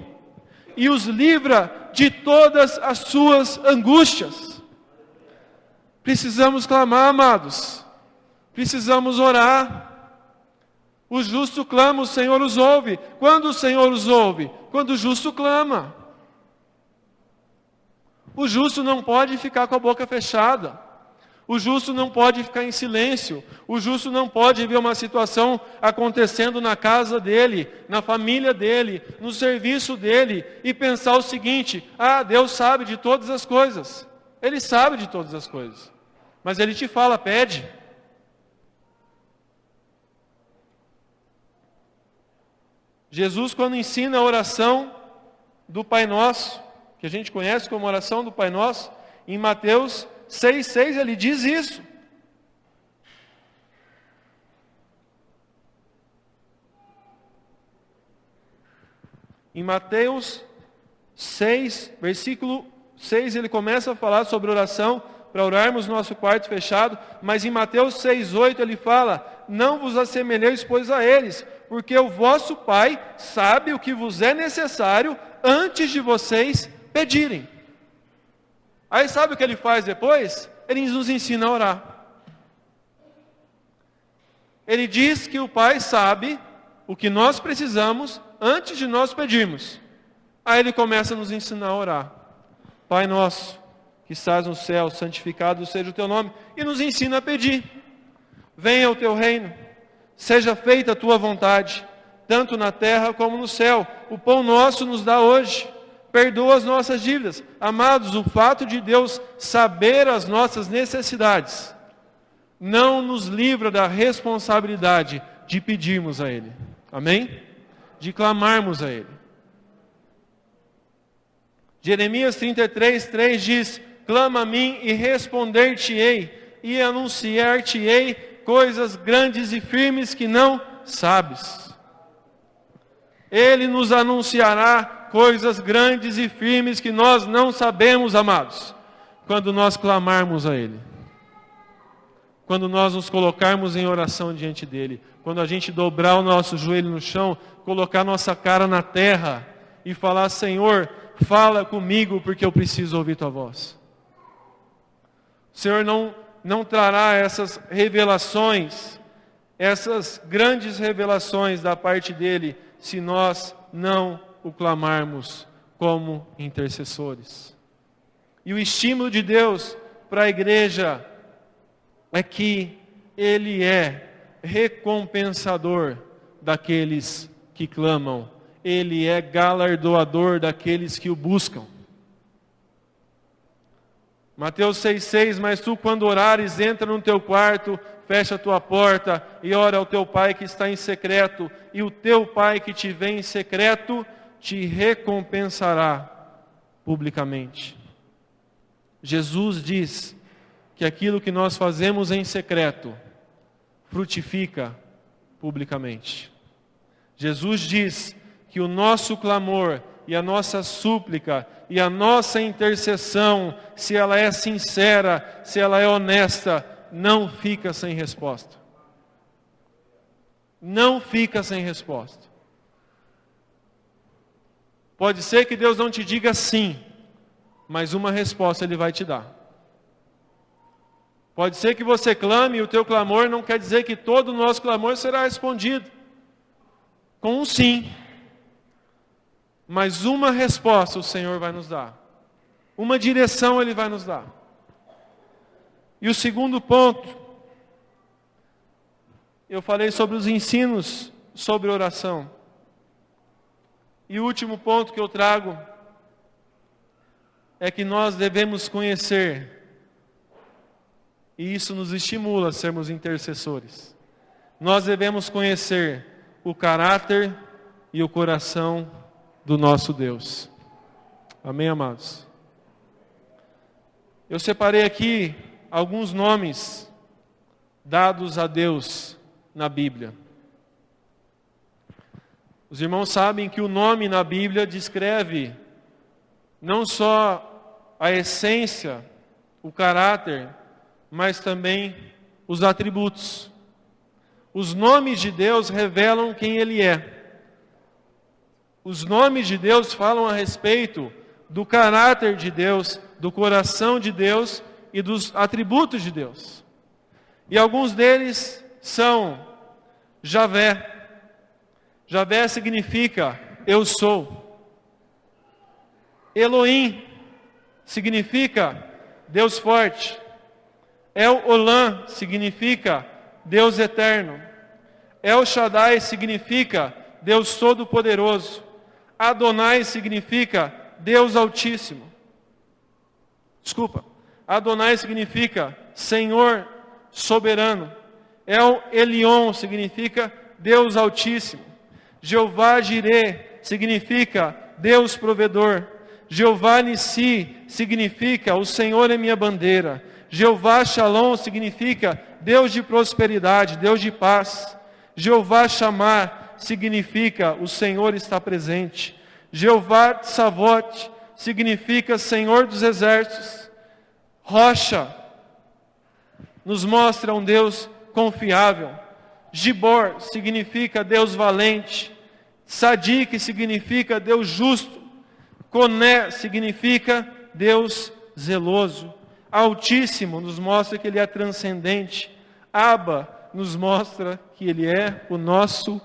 e os livra de todas as suas angústias. Precisamos clamar, amados. Precisamos orar. O justo clama, o Senhor os ouve. Quando o Senhor os ouve? Quando o justo clama. O justo não pode ficar com a boca fechada. O justo não pode ficar em silêncio. O justo não pode ver uma situação acontecendo na casa dele, na família dele, no serviço dele, e pensar o seguinte: ah, Deus sabe de todas as coisas. Ele sabe de todas as coisas. Mas Ele te fala: pede. Jesus, quando ensina a oração do Pai Nosso, que a gente conhece como oração do Pai Nosso, em Mateus 6,6, ele diz isso. Em Mateus 6, versículo 6, ele começa a falar sobre oração, para orarmos no nosso quarto fechado, mas em Mateus 6,8 ele fala: não vos assemelheis, pois, a eles, porque o vosso Pai sabe o que vos é necessário antes de vocês pedirem. Aí sabe o que ele faz depois? Ele nos ensina a orar. Ele diz que o Pai sabe o que nós precisamos antes de nós pedirmos. Aí ele começa a nos ensinar a orar. Pai nosso, que estás no céu, santificado seja o teu nome. E nos ensina a pedir. Venha o teu reino, seja feita a tua vontade, tanto na terra como no céu. O pão nosso nos dá hoje. Perdoa as nossas dívidas. Amados, o fato de Deus saber as nossas necessidades não nos livra da responsabilidade de pedirmos a Ele. Amém? De clamarmos a Ele. Jeremias 33:3 diz: clama a mim e responder-te-ei, e anunciar-te-ei coisas grandes e firmes que não sabes. Ele nos anunciará coisas grandes e firmes que nós não sabemos, amados, quando nós clamarmos a Ele. Quando nós nos colocarmos em oração diante dEle. Quando a gente dobrar o nosso joelho no chão, colocar nossa cara na terra e falar: Senhor, fala comigo porque eu preciso ouvir Tua voz. O Senhor não trará essas revelações, essas grandes revelações da parte dEle, se nós não o clamarmos como intercessores. E o estímulo de Deus para a igreja é que Ele é recompensador daqueles que clamam. Ele é galardoador daqueles que o buscam. Mateus 6,6: Mas tu, quando orares, entra no teu quarto, fecha a tua porta e ora ao teu Pai que está em secreto, e o teu Pai que te vê em secreto te recompensará publicamente. Jesus diz que aquilo que nós fazemos em secreto frutifica publicamente. Jesus diz que o nosso clamor e a nossa súplica e a nossa intercessão, se ela é sincera, se ela é honesta, não fica sem resposta. Não fica sem resposta. Pode ser que Deus não te diga sim, mas uma resposta Ele vai te dar. Pode ser que você clame e o teu clamor não quer dizer que todo o nosso clamor será respondido com um sim. Mas uma resposta o Senhor vai nos dar. Uma direção Ele vai nos dar. E o segundo ponto, eu falei sobre os ensinos sobre oração. E o último ponto que eu trago é que nós devemos conhecer, e isso nos estimula a sermos intercessores. Nós devemos conhecer o caráter e o coração do nosso Deus. Amém, amados? Eu separei aqui alguns nomes dados a Deus na Bíblia. Os irmãos sabem que o nome na Bíblia descreve não só a essência, o caráter, mas também os atributos. Os nomes de Deus revelam quem Ele é. Os nomes de Deus falam a respeito do caráter de Deus, do coração de Deus e dos atributos de Deus. E alguns deles são Javé. Javé significa eu sou. Elohim significa Deus forte. El Olam significa Deus eterno. El Shaddai significa Deus todo-poderoso. Adonai significa Deus altíssimo. Adonai significa Senhor soberano. El Elyon significa Deus altíssimo. Jeová Jireh significa Deus provedor. Jeová Nissi significa o Senhor é minha bandeira. Jeová Shalom significa Deus de prosperidade, Deus de paz. Jeová Shammah significa o Senhor está presente. Jeová Tsavot significa Senhor dos exércitos. Rocha nos mostra um Deus confiável. Gibor significa Deus valente. Sadik significa Deus justo. Coné significa Deus zeloso. Altíssimo nos mostra que Ele é transcendente. Abba nos mostra que Ele é o nosso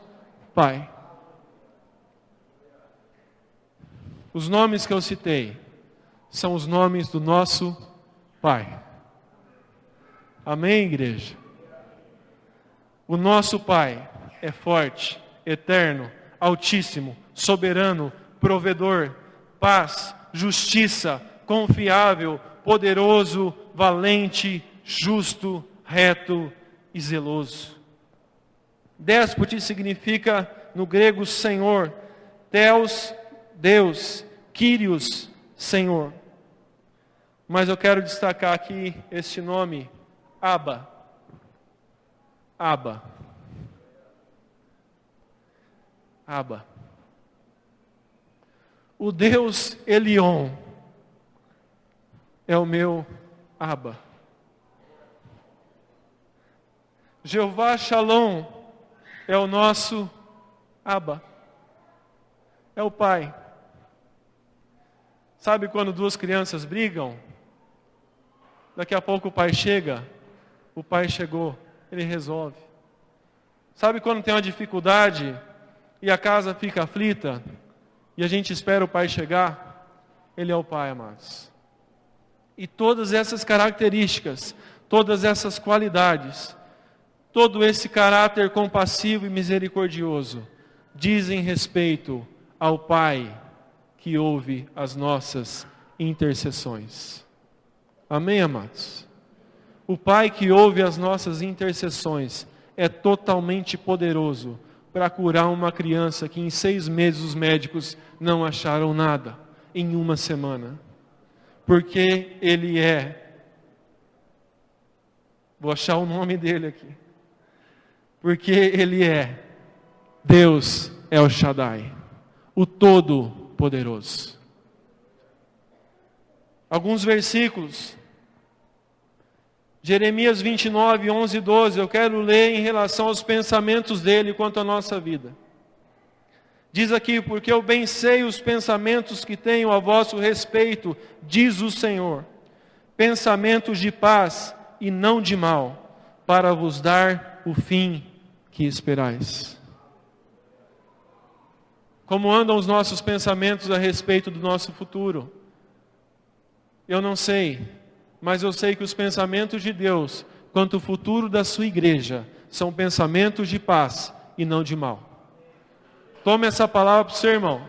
Pai. Os nomes que eu citei são os nomes do nosso Pai. Amém, igreja? O nosso Pai é forte, eterno, altíssimo, soberano, provedor, paz, justiça, confiável, poderoso, valente, justo, reto e zeloso. Déspota significa no grego Senhor, Theos, Deus, Kyrios, Senhor. Mas eu quero destacar aqui este nome, Abba. Abba. Abba. O Deus Elion é o meu Abba. Jeová Shalom é o nosso Abba. É o Pai. Sabe quando duas crianças brigam? Daqui a pouco o pai chega. O pai chegou, ele resolve. Sabe quando tem uma dificuldade e a casa fica aflita e a gente espera o pai chegar? Ele é o Pai, amados. E todas essas características, todas essas qualidades, todo esse caráter compassivo e misericordioso dizem respeito ao Pai que ouve as nossas intercessões. Amém, amados? O Pai que ouve as nossas intercessões é totalmente poderoso para curar uma criança que em 6 meses os médicos não acharam nada, em 1 semana. Porque Ele vou achar o nome dele aqui. Porque Ele é Deus El Shaddai, o Todo-Poderoso. Alguns versículos. Jeremias 29, 11 e 12, eu quero ler em relação aos pensamentos dele quanto à nossa vida. Diz aqui, porque eu bem sei os pensamentos que tenho a vosso respeito, diz o Senhor, pensamentos de paz e não de mal, para vos dar o fim que esperais. Como andam os nossos pensamentos a respeito do nosso futuro? Eu não sei. Mas eu sei que os pensamentos de Deus, quanto ao futuro da sua igreja, são pensamentos de paz e não de mal. Tome essa palavra para o seu irmão.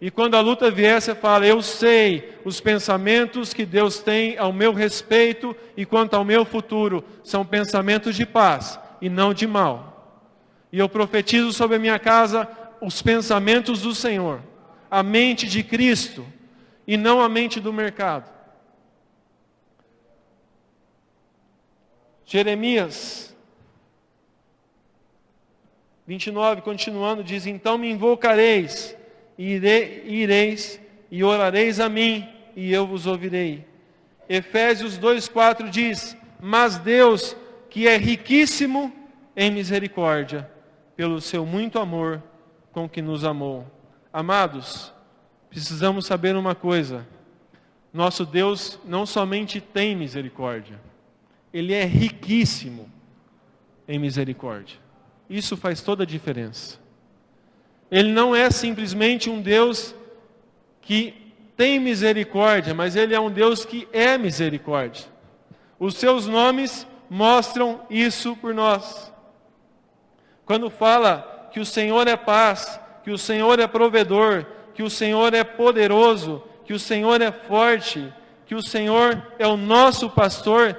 E quando a luta vier, você fala, eu sei os pensamentos que Deus tem ao meu respeito e quanto ao meu futuro, são pensamentos de paz e não de mal. E eu profetizo sobre a minha casa os pensamentos do Senhor, a mente de Cristo e não a mente do mercado. Jeremias 29, continuando, diz, então me invocareis, e ireis, e orareis a mim, e eu vos ouvirei. Efésios 2,4 diz, mas Deus, que é riquíssimo em misericórdia, pelo seu muito amor com que nos amou. Amados, precisamos saber uma coisa, nosso Deus não somente tem misericórdia, Ele é riquíssimo em misericórdia. Isso faz toda a diferença. Ele não é simplesmente um Deus que tem misericórdia, mas Ele é um Deus que é misericórdia. Os seus nomes mostram isso por nós. Quando fala que o Senhor é paz, que o Senhor é provedor, que o Senhor é poderoso, que o Senhor é forte, que o Senhor é o nosso pastor,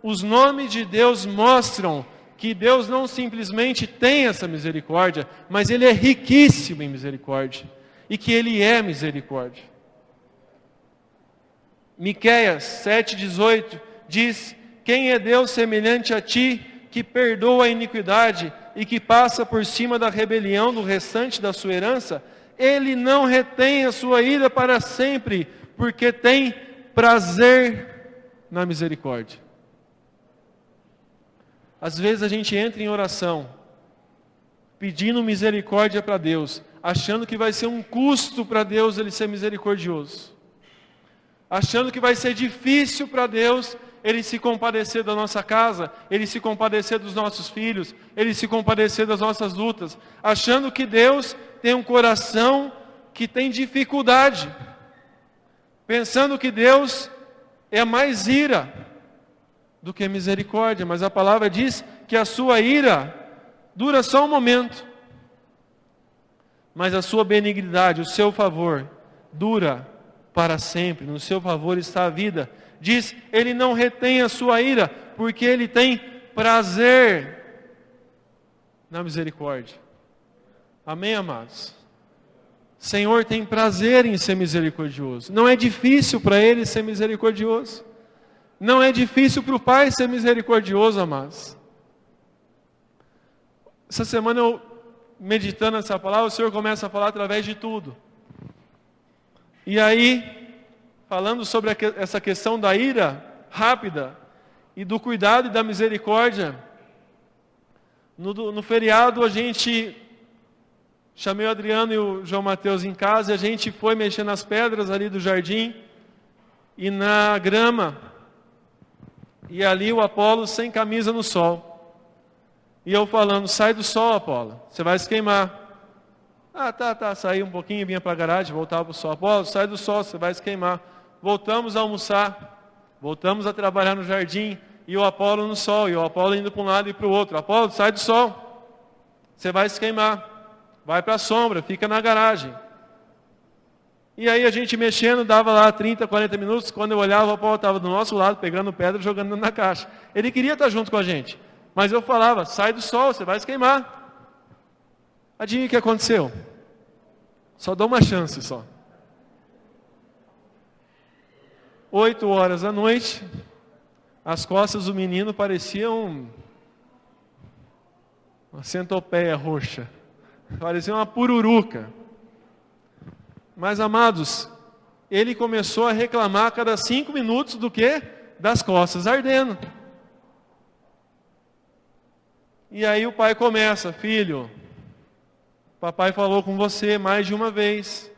os nomes de Deus mostram que Deus não simplesmente tem essa misericórdia, mas Ele é riquíssimo em misericórdia, e que Ele é misericórdia. Miqueias 7,18 diz, quem é Deus semelhante a ti, que perdoa a iniquidade, e que passa por cima da rebelião do restante da sua herança? Ele não retém a sua ira para sempre, porque tem prazer na misericórdia. Às vezes a gente entra em oração, pedindo misericórdia para Deus, achando que vai ser um custo para Deus Ele ser misericordioso. Achando que vai ser difícil para Deus Ele se compadecer da nossa casa, Ele se compadecer dos nossos filhos, Ele se compadecer das nossas lutas. Achando que Deus tem um coração que tem dificuldade. Pensando que Deus é mais ira do que misericórdia, mas a palavra diz que a sua ira dura só um momento, mas a sua benignidade, o seu favor, dura para sempre. No seu favor está a vida. Diz, Ele não retém a sua ira, porque Ele tem prazer na misericórdia. Amém, amados? O Senhor tem prazer em ser misericordioso. Não é difícil para Ele ser misericordioso. Não é difícil para o Pai ser misericordioso, amados. Essa semana eu, meditando essa palavra, o Senhor começa a falar através de tudo. E aí, falando sobre essa questão da ira rápida e do cuidado e da misericórdia, no feriado chamei o Adriano e o João Mateus em casa e a gente foi mexer nas pedras ali do jardim e na grama. E ali o Apolo sem camisa no sol. E eu falando, sai do sol, Apolo, você vai se queimar. Ah, tá, saí um pouquinho, vinha para a garagem, voltava para o sol. Apolo, sai do sol, você vai se queimar. Voltamos a almoçar, voltamos a trabalhar no jardim, e o Apolo no sol, e o Apolo indo para um lado e para o outro. Apolo, sai do sol, você vai se queimar. Vai para a sombra, fica na garagem. E aí a gente mexendo, dava lá 30, 40 minutos, quando eu olhava, o Apolo estava do nosso lado, pegando pedra e jogando na caixa. Ele queria estar junto com a gente, mas eu falava, sai do sol, você vai se queimar. Adivinha o que aconteceu? Só dou uma chance só. 8 horas da noite, as costas do menino pareciam uma centopeia roxa. Parecia uma pururuca. Mas, amados, ele começou a reclamar a cada 5 minutos do quê? Das costas ardendo. E aí o pai começa, filho, papai falou com você mais de uma vez.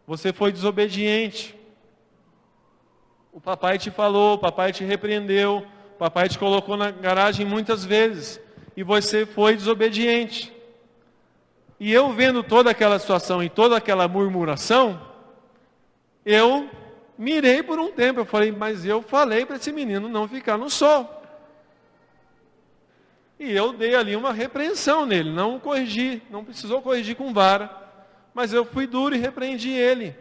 Você foi desobediente. O papai te falou, o papai te repreendeu, o papai te colocou na garagem muitas vezes. E você foi desobediente. E eu vendo toda aquela situação e toda aquela murmuração, eu mirei por um tempo. Eu falei, mas eu falei para esse menino não ficar no sol. E eu dei ali uma repreensão nele, não corrigi, não precisou corrigir com vara. Mas eu fui duro e repreendi ele.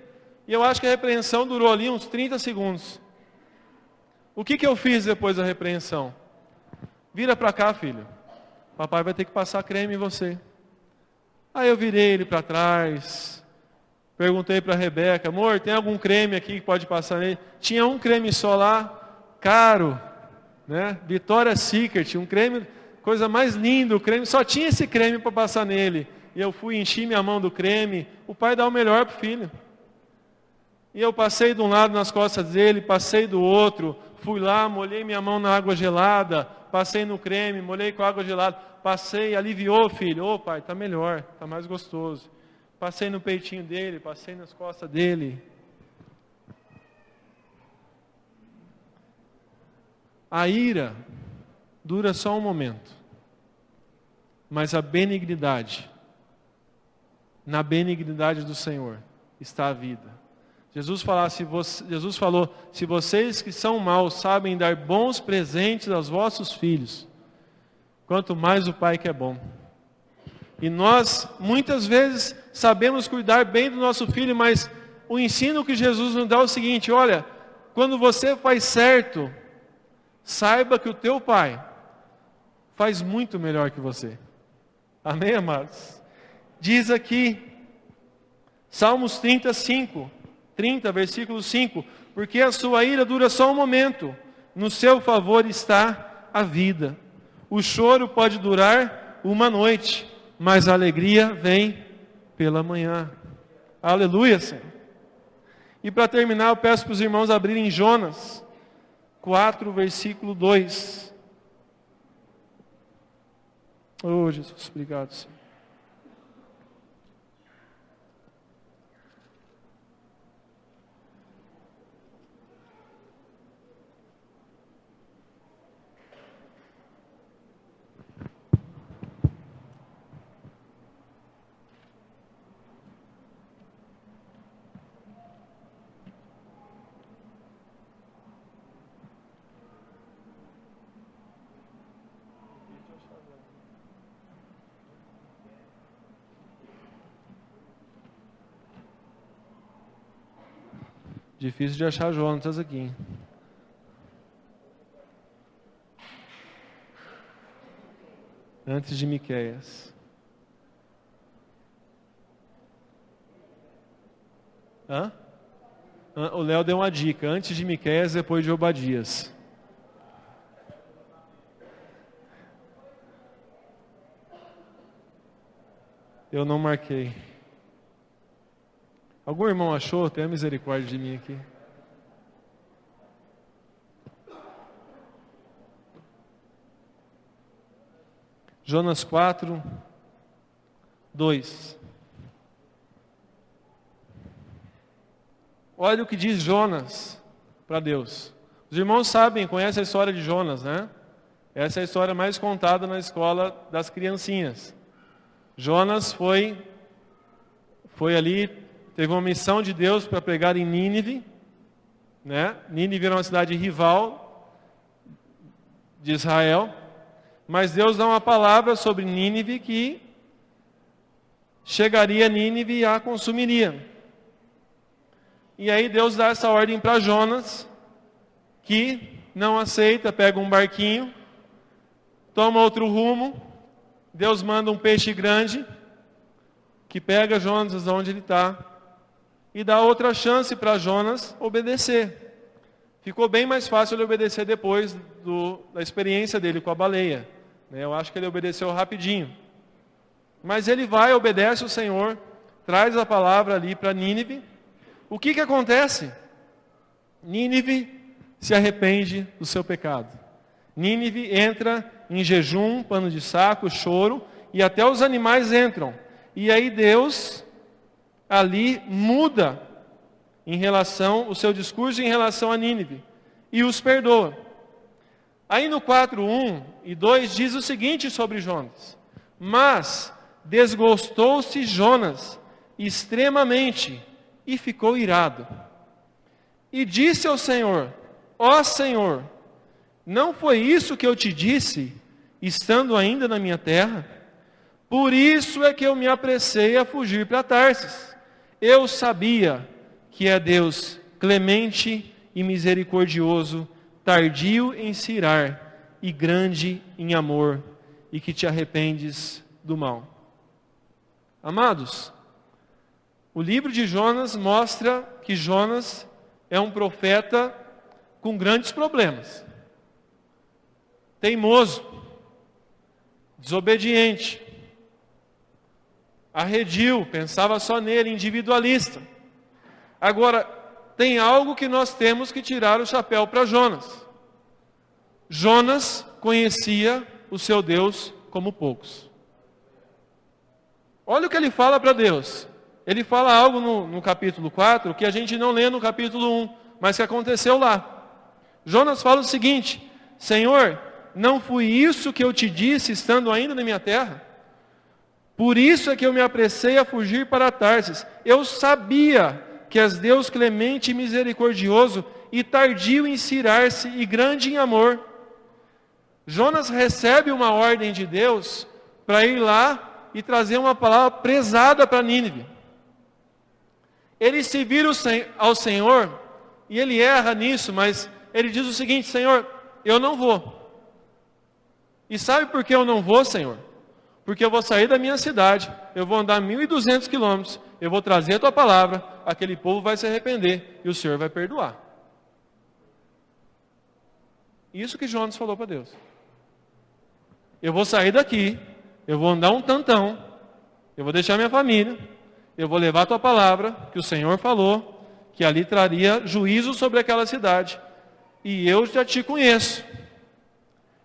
E eu acho que a repreensão durou ali uns 30 segundos. O que eu fiz depois da repreensão? Vira para cá, filho. Papai vai ter que passar creme em você. Aí eu virei ele para trás, perguntei para a Rebeca, amor, tem algum creme aqui que pode passar nele? Tinha um creme só lá, caro, né? Victoria's Secret, um creme, coisa mais linda, o creme, só tinha esse creme para passar nele. E eu fui, enchi minha mão do creme, o pai dá o melhor para o filho. E eu passei de um lado nas costas dele, passei do outro, fui lá, molhei minha mão na água gelada, passei no creme, molhei com água gelada, passei, aliviou, filho. Ô pai, está melhor, está mais gostoso. Passei no peitinho dele, passei nas costas dele. A ira dura só um momento, mas a benignidade, na benignidade do Senhor está a vida. Jesus falou, se vocês que são maus sabem dar bons presentes aos vossos filhos, quanto mais o Pai que é bom. E nós, muitas vezes, sabemos cuidar bem do nosso filho, mas o ensino que Jesus nos dá é o seguinte, olha, quando você faz certo, saiba que o teu Pai faz muito melhor que você. Amém, amados? Diz aqui, Salmos 30, versículo 5, porque a sua ira dura só um momento, no seu favor está a vida. O choro pode durar uma noite, mas a alegria vem pela manhã. Aleluia, Senhor. E para terminar, eu peço para os irmãos abrirem Jonas 4, versículo 2. Oh, Jesus, obrigado, Senhor. Difícil de achar Jonas aqui. Antes de Miqueias. Hã? O Léo deu uma dica. Antes de Miqueias, depois de Obadias. Eu não marquei. Algum irmão achou? Tenha misericórdia de mim aqui. Jonas 4, 2. Olha o que diz Jonas para Deus. Os irmãos sabem, conhecem a história de Jonas, né? Essa é a história mais contada na escola das criancinhas. Jonas foi ali, teve uma missão de Deus para pregar em Nínive, né? Nínive era uma cidade rival de Israel, mas Deus dá uma palavra sobre Nínive que chegaria a Nínive e a consumiria. E aí Deus dá essa ordem para Jonas, que não aceita, pega um barquinho, toma outro rumo. Deus manda um peixe grande, que pega Jonas onde ele está, e dá outra chance para Jonas obedecer. Ficou bem mais fácil ele obedecer depois da experiência dele com a baleia. Eu acho que ele obedeceu rapidinho. Mas ele vai, obedece o Senhor, traz a palavra ali para Nínive. O que acontece? Nínive se arrepende do seu pecado. Nínive entra em jejum, pano de saco, choro, e até os animais entram. E aí Deus ali muda o seu discurso em relação a Nínive e os perdoa. Aí no 4:1 e 2 diz o seguinte sobre Jonas: mas desgostou-se Jonas extremamente e ficou irado. E disse ao Senhor: ó Senhor, não foi isso que eu te disse, estando ainda na minha terra? Por isso é que eu me apressei a fugir para Tarsis. Eu sabia que é Deus clemente e misericordioso, tardio em se irar e grande em amor, e que te arrependes do mal. Amados, o livro de Jonas mostra que Jonas é um profeta com grandes problemas. Teimoso, desobediente, arredio, pensava só nele, individualista. Agora, tem algo que nós temos que tirar o chapéu para Jonas. Jonas conhecia o seu Deus como poucos. Olha o que ele fala para Deus. Ele fala algo no capítulo 4 que a gente não lê no capítulo 1, mas que aconteceu lá. Jonas fala o seguinte: Senhor, não foi isso que eu te disse estando ainda na minha terra? Por isso é que eu me apressei a fugir para Tarsis. Eu sabia que és Deus clemente e misericordioso, e tardio em se irar-se e grande em amor. Jonas recebe uma ordem de Deus para ir lá e trazer uma palavra pesada para Nínive. Ele se vira ao Senhor, e ele erra nisso, mas ele diz o seguinte: Senhor, eu não vou. E sabe por que eu não vou, Senhor? Porque eu vou sair da minha cidade, eu vou andar 1.200 quilômetros, eu vou trazer a tua palavra, aquele povo vai se arrepender e o Senhor vai perdoar. Isso que Jonas falou para Deus. Eu vou sair daqui, eu vou andar um tantão, eu vou deixar minha família, eu vou levar a tua palavra, que o Senhor falou, que ali traria juízo sobre aquela cidade, e eu já te conheço.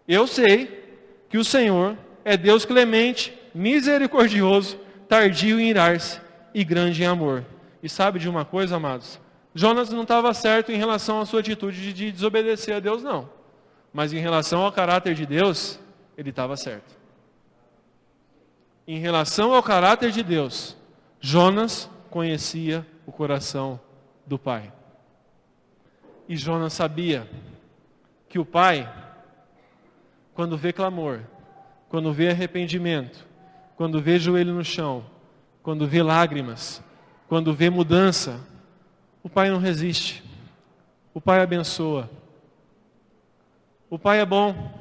Eu sei que o Senhor é Deus clemente, misericordioso, tardio em irar-se e grande em amor. E sabe de uma coisa, amados? Jonas não estava certo em relação à sua atitude de desobedecer a Deus, não. Mas em relação ao caráter de Deus, ele estava certo. Em relação ao caráter de Deus, Jonas conhecia o coração do Pai. E Jonas sabia que o Pai, quando vê clamor, quando vê arrependimento, quando vê joelho no chão, quando vê lágrimas, quando vê mudança, o Pai não resiste. O Pai abençoa. O Pai é bom.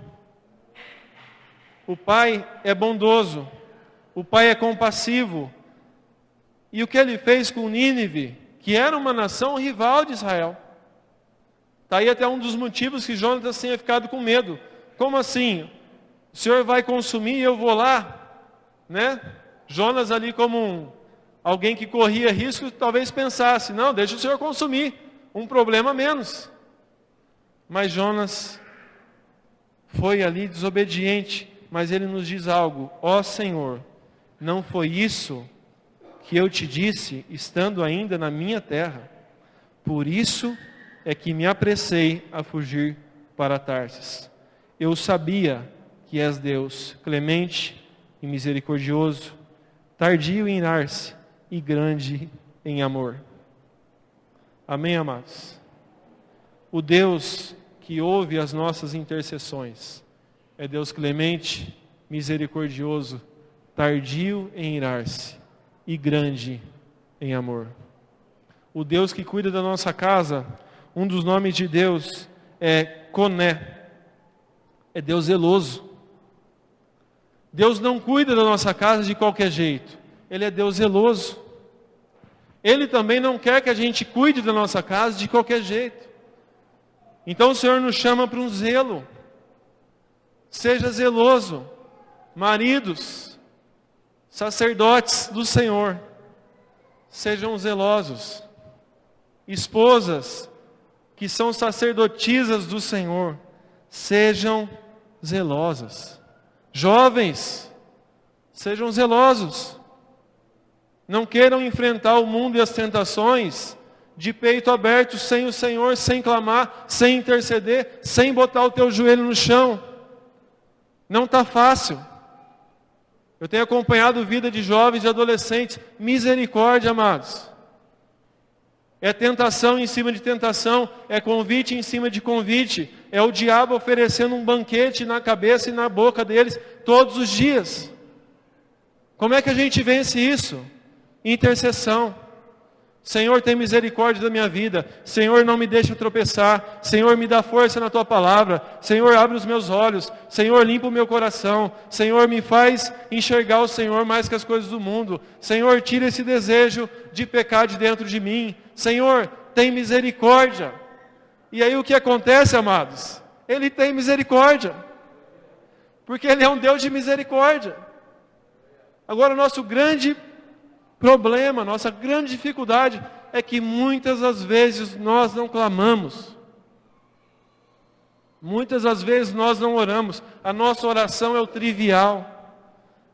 O Pai é bondoso. O Pai é compassivo. E o que ele fez com Nínive, que era uma nação rival de Israel. Está aí até um dos motivos que Jonas tenha ficado com medo. Como assim? O Senhor vai consumir e eu vou lá? Né? Jonas ali como Alguém que corria risco talvez pensasse, não, deixa o Senhor consumir, um problema a menos. Mas Jonas foi ali desobediente, mas ele nos diz algo: ó Senhor, não foi isso que eu te disse, estando ainda na minha terra? Por isso é que me apressei a fugir para Tarsis. Eu sabia que és Deus, clemente e misericordioso, tardio em irar-se e grande em amor. Amém, amados? O Deus que ouve as nossas intercessões é Deus clemente, misericordioso, tardio em irar-se e grande em amor. O Deus que cuida da nossa casa, um dos nomes de Deus é Coné, é Deus zeloso. Deus não cuida da nossa casa de qualquer jeito, Ele é Deus zeloso. Ele também não quer que a gente cuide da nossa casa de qualquer jeito. Então o Senhor nos chama para um zelo. Seja zeloso, maridos, sacerdotes do Senhor, sejam zelosos. Esposas que são sacerdotisas do Senhor, sejam zelosas. Jovens, sejam zelosos. Não queiram enfrentar o mundo e as tentações de peito aberto, sem o Senhor, sem clamar, sem interceder, sem botar o teu joelho no chão. Não está fácil. Eu tenho acompanhado a vida de jovens e adolescentes. Misericórdia, amados. É tentação em cima de tentação, é convite em cima de convite, é o diabo oferecendo um banquete na cabeça e na boca deles todos os dias. Como é que a gente vence isso? Intercessão. Senhor, tem misericórdia da minha vida. Senhor, não me deixa tropeçar. Senhor, me dá força na Tua palavra. Senhor, abre os meus olhos. Senhor, limpa o meu coração. Senhor, me faz enxergar o Senhor mais que as coisas do mundo. Senhor, tira esse desejo de pecar de dentro de mim. Senhor, tem misericórdia. E aí o que acontece, amados? Ele tem misericórdia. Porque Ele é um Deus de misericórdia. Agora, o nosso grande problema, nossa grande dificuldade é que muitas das vezes nós não clamamos. Muitas das vezes nós não oramos. A nossa oração é o trivial.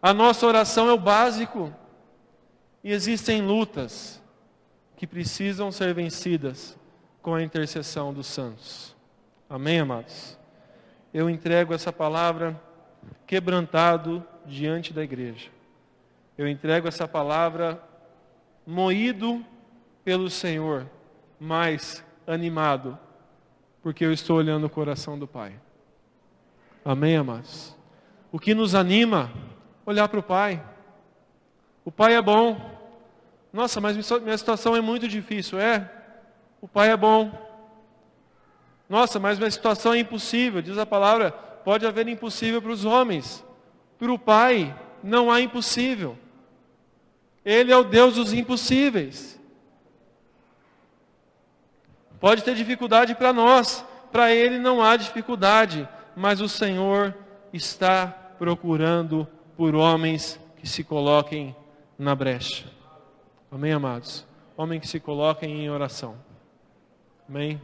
A nossa oração é o básico. E existem lutas que precisam ser vencidas com a intercessão dos santos. Amém, amados? Eu entrego essa palavra quebrantado diante da igreja. Eu entrego essa palavra moído pelo Senhor, mas animado, porque eu estou olhando o coração do Pai. Amém, amados? O que nos anima? Olhar para o Pai. O Pai é bom. Nossa, mas minha situação é muito difícil. O Pai é bom. Nossa, mas minha situação é impossível. Diz a palavra, pode haver impossível para os homens. Para o Pai não há impossível. Ele é o Deus dos impossíveis. Pode ter dificuldade para nós, para Ele não há dificuldade, mas o Senhor está procurando por homens que se coloquem na brecha. Amém, amados? Homens que se coloquem em oração. Amém?